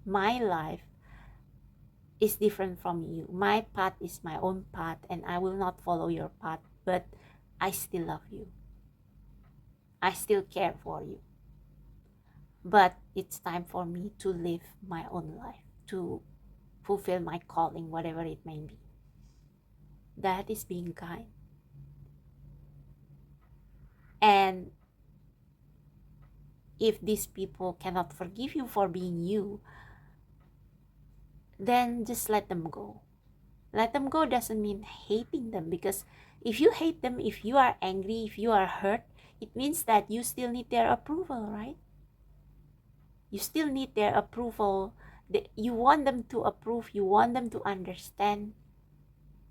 life is different from you. My path is my own path, and I will not follow your path, but I still love you. I still care for you. But it's time for me to live my own life, to fulfill my calling, whatever it may be. That is being kind. And if these people cannot forgive you for being you, then just let them go. Let them go doesn't mean hating them, because if you hate them, if you are angry, if you are hurt, it means that you still need their approval, right? You still need their approval. You want them to approve, you want them to understand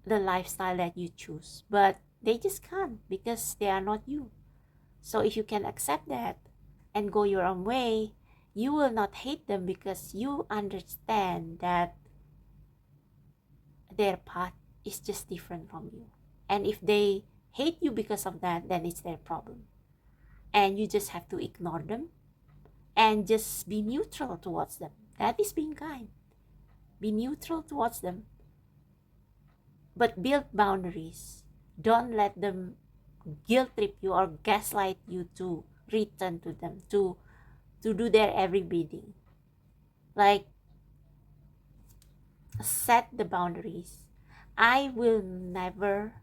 the lifestyle that you choose, but they just can't because they are not you. So if you can accept that and go your own way, you will not hate them because you understand that their path is just different from you. And if they hate you because of that, then it's their problem. And you just have to ignore them and just be neutral towards them. That is being kind. Be neutral towards them, but build boundaries. Don't let them guilt trip you or gaslight you to return to them, to do their every bidding. Like, set the boundaries. I will never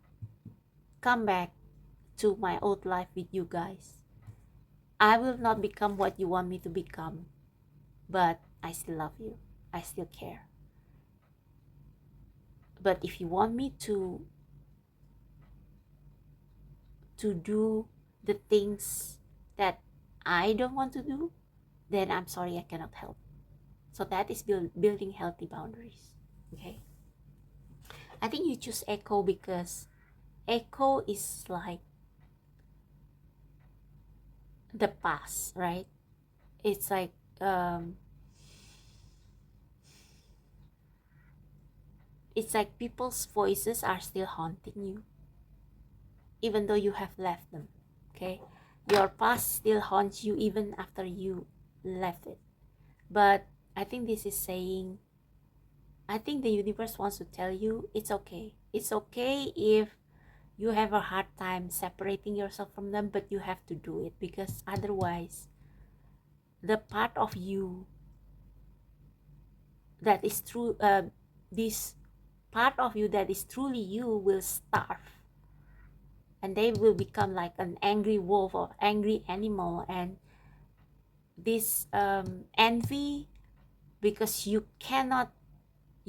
come back to my old life with you guys. I will not become what you want me to become, but I still love you. I still care. But if you want me to do the things that I don't want to do, then I'm sorry, I cannot help. So that is building healthy boundaries. Okay. I think you choose echo because echo is like the past, right? It's like people's voices are still haunting you even though you have left them. Okay, your past still haunts you even after you left it. But I think this is saying, I think the universe wants to tell you it's okay. It's okay if you have a hard time separating yourself from them, but you have to do it, because otherwise the part of you that is true, this part of you that is truly you will starve, and they will become like an angry wolf or angry animal. And this envy, because you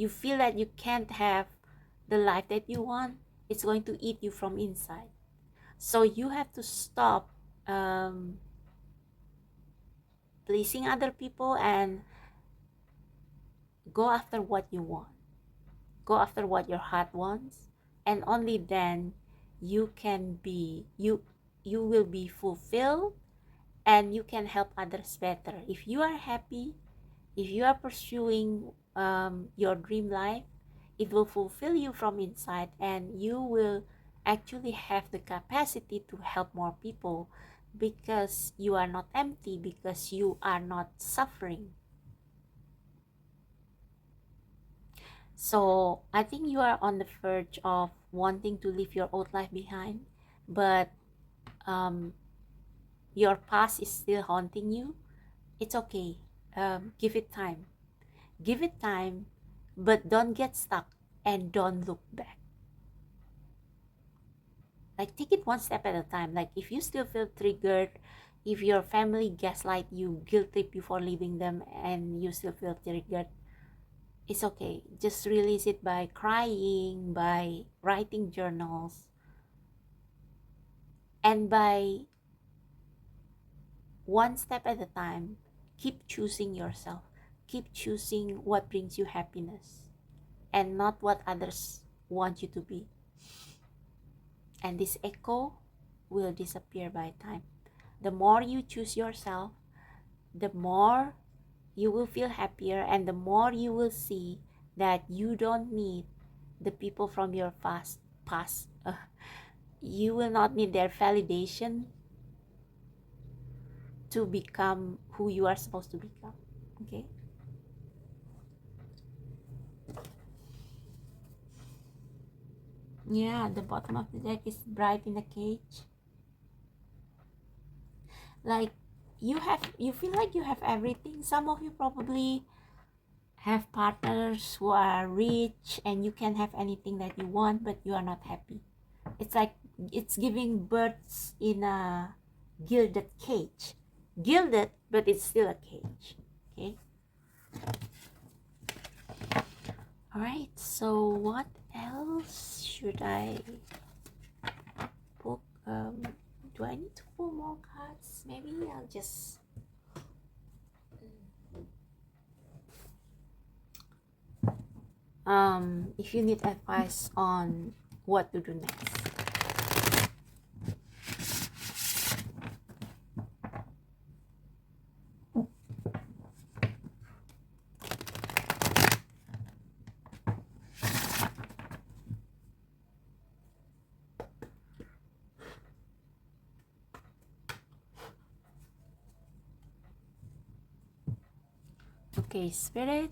feel that you can't have the life that you want, it's going to eat you from inside. So you have to stop pleasing other people and go after what you want. Go after what your heart wants, and only then you can be you will be fulfilled, and you can help others better. If you are happy, if you are pursuing your dream life, it will fulfill you from inside, and you will actually have the capacity to help more people, because you are not empty, because you are not suffering. So I think you are on the verge of wanting to leave your old life behind, but your past is still haunting you. It's okay. Give it time. Give it time, but don't get stuck and don't look back. Like, take it one step at a time. Like, if you still feel triggered, if your family gaslight you, guilt trip you for leaving them, and you still feel triggered, it's okay. Just release it by crying, by writing journals, and by one step at a time, keep choosing yourself. Keep choosing what brings you happiness and not what others want you to be. And this echo will disappear by time. The more you choose yourself, the more you will feel happier, and the more you will see that you don't need the people from your past. You will not need their validation to become who you are supposed to become. Okay. Yeah, the bottom of the deck is Bride in a Cage. Like you feel like you have everything. Some of you probably have partners who are rich and you can have anything that you want, but you are not happy. It's like it's giving birds in a gilded cage. Gilded, but it's still a cage. Okay. All right. So what else should I book? Do I need to pull more cards? Maybe I'll just. If you need advice on what to do next. Okay, Spirit,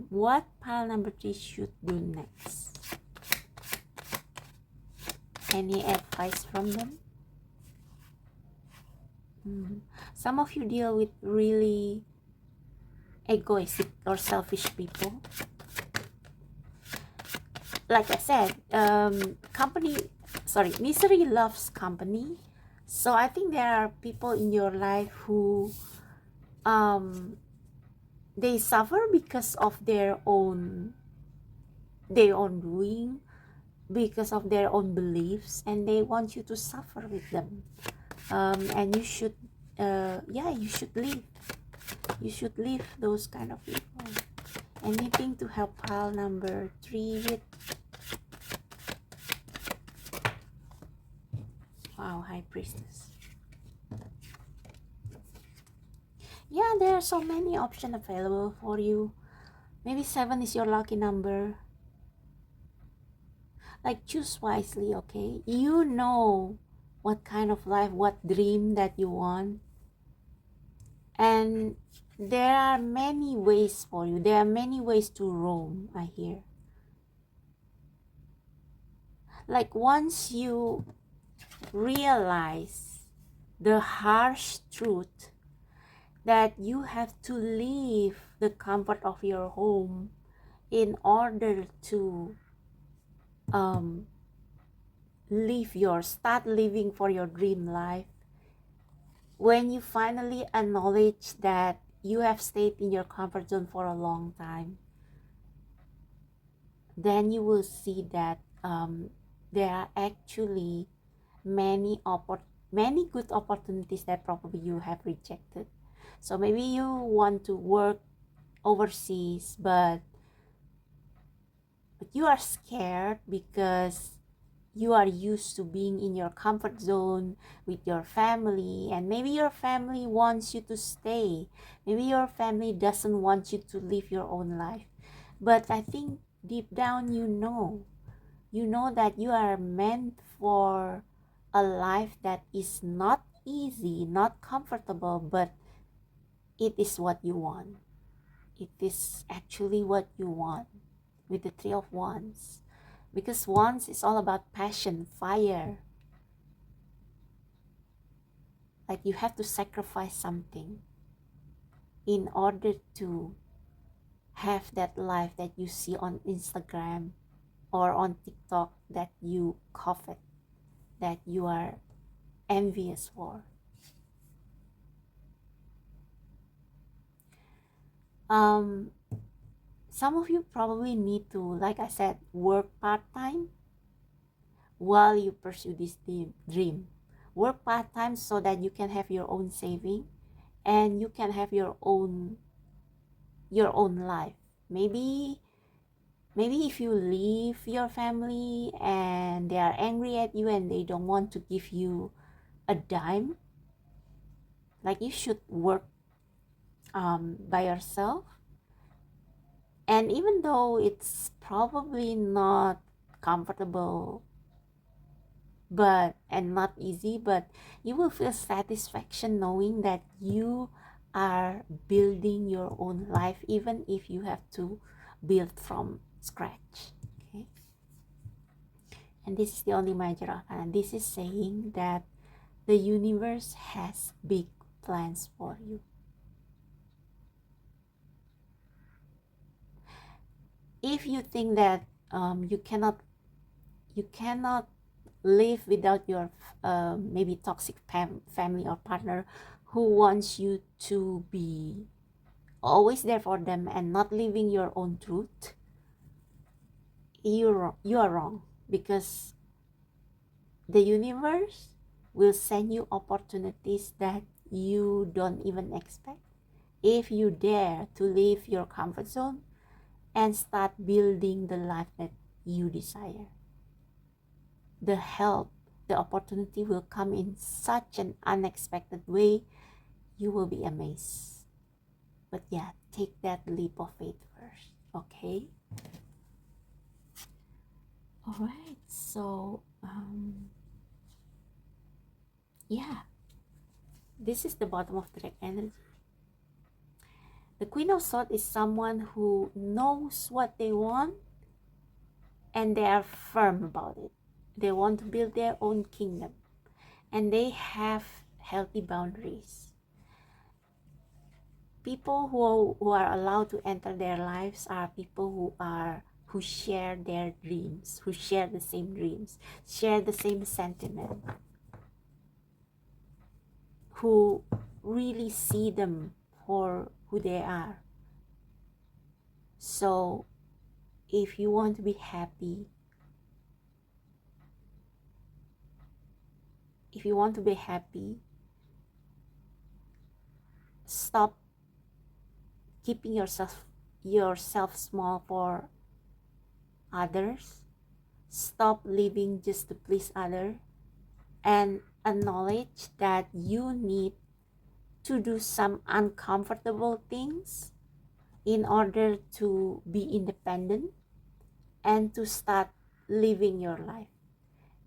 what pile number 3 should do next? Any advice from them? Some of you deal with really egoistic or selfish people. Like I said, misery loves company. So I think there are people in your life who they suffer because of their own doing, because of their own beliefs, and they want you to suffer with them. And you should leave those kind of people. Anything to help pile number 3 with. Wow, High Priestess. Yeah, there are so many options available for you. Maybe 7 is your lucky number. Like, choose wisely, okay? You know what kind of life, what dream that you want. And there are many ways for you. There are many ways to roam, I hear. Like, once you realize the harsh truth that you have to leave the comfort of your home in order to start living for your dream life. When you finally acknowledge that you have stayed in your comfort zone for a long time, then you will see that there are actually many good opportunities that probably you have rejected. So maybe you want to work overseas, but you are scared because you are used to being in your comfort zone with your family, and maybe your family wants you to stay. Maybe your family doesn't want you to live your own life. But I think deep down you know that you are meant for a life that is not easy, not comfortable, but it is what you want. It is actually what you want with the 3 of Wands. Because Wands is all about passion, fire. Like, you have to sacrifice something in order to have that life that you see on Instagram or on TikTok, that you covet, that you are envious for. Some of you probably need to, like I said, work part-time while you pursue this dream. Work part-time so that you can have your own saving and you can have your own life. Maybe if you leave your family and they are angry at you and they don't want to give you a dime, like, you should work by yourself. And even though it's probably not comfortable and not easy, but you will feel satisfaction knowing that you are building your own life, even if you have to build from scratch. Okay. And this is the only major arcana. This is saying that the universe has big plans for you. If you think that you cannot live without your maybe toxic family or partner who wants you to be always there for them and not living your own truth, you are wrong, because the universe will send you opportunities that you don't even expect if you dare to leave your comfort zone and start building the life that you desire. The help, the opportunity will come in such an unexpected way, you will be amazed. But yeah, take that leap of faith first, okay? All right, so yeah, this is the bottom of the deck energy. The Queen of Swords is someone who knows what they want and they are firm about it. They want to build their own kingdom and they have healthy boundaries. People who are allowed to enter their lives are people who share their dreams, who share the same dreams, share the same sentiment, who really see them for who they are. So if you want to be happy, stop keeping yourself small for others. Stop living just to please others, and acknowledge that you need to do some uncomfortable things in order to be independent and to start living your life.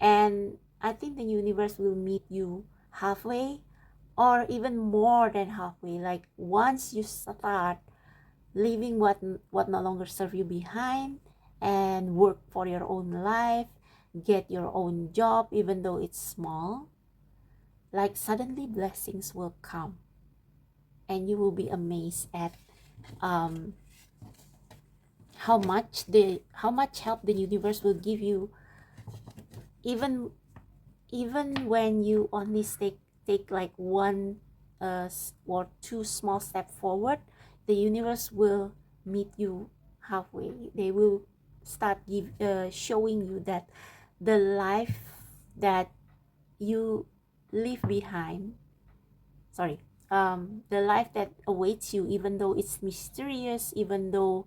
And I think the universe will meet you halfway or even more than halfway. Like once you start leaving what no longer serve you behind and work for your own life, get your own job even though it's small, like suddenly blessings will come and you will be amazed at how much help the universe will give you, even when you only take like one or two small step forward. The universe will meet you halfway. They will start showing you that the life that you leave behind, the life that awaits you, even though it's mysterious, even though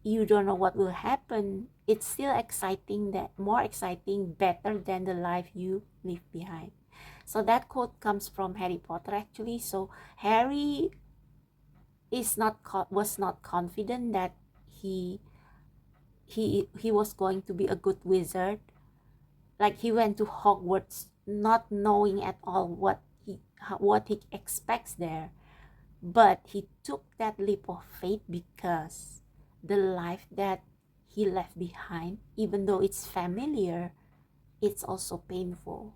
you don't know what will happen, it's still exciting, that more exciting, better than the life you leave behind. So that quote comes from Harry Potter actually. So Harry was not confident that he was going to be a good wizard. Like he went to Hogwarts not knowing at all what he expects there, but he took that leap of faith because the life that he left behind, even though it's familiar, it's also painful.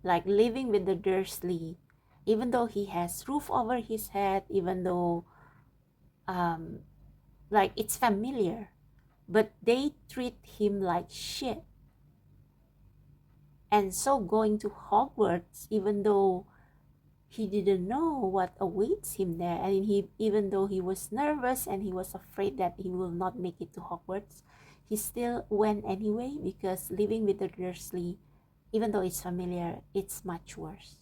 Like living with the Dursley, even though he has roof over his head, even though like it's familiar, but they treat him like shit. And so going to Hogwarts, even though he didn't know what awaits him there, and even though he was nervous and he was afraid that he will not make it to Hogwarts, he still went anyway, because living with the Dursley, even though it's familiar, it's much worse.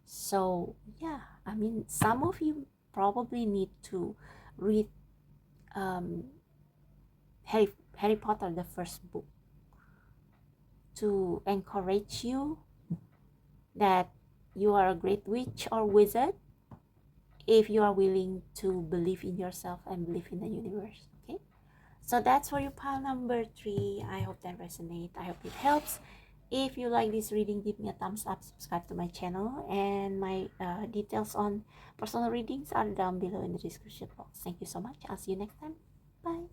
So yeah, I mean, some of you probably need to read Harry Potter, the first book, to encourage you that you are a great witch or wizard if you are willing to believe in yourself and believe in the universe. Okay, so that's for your pile number 3. I hope that resonates. I hope it helps. If you like this reading, give me a thumbs up, subscribe to my channel, and my details on personal readings are down below in the description box. Thank you so much. I'll see you next time. Bye.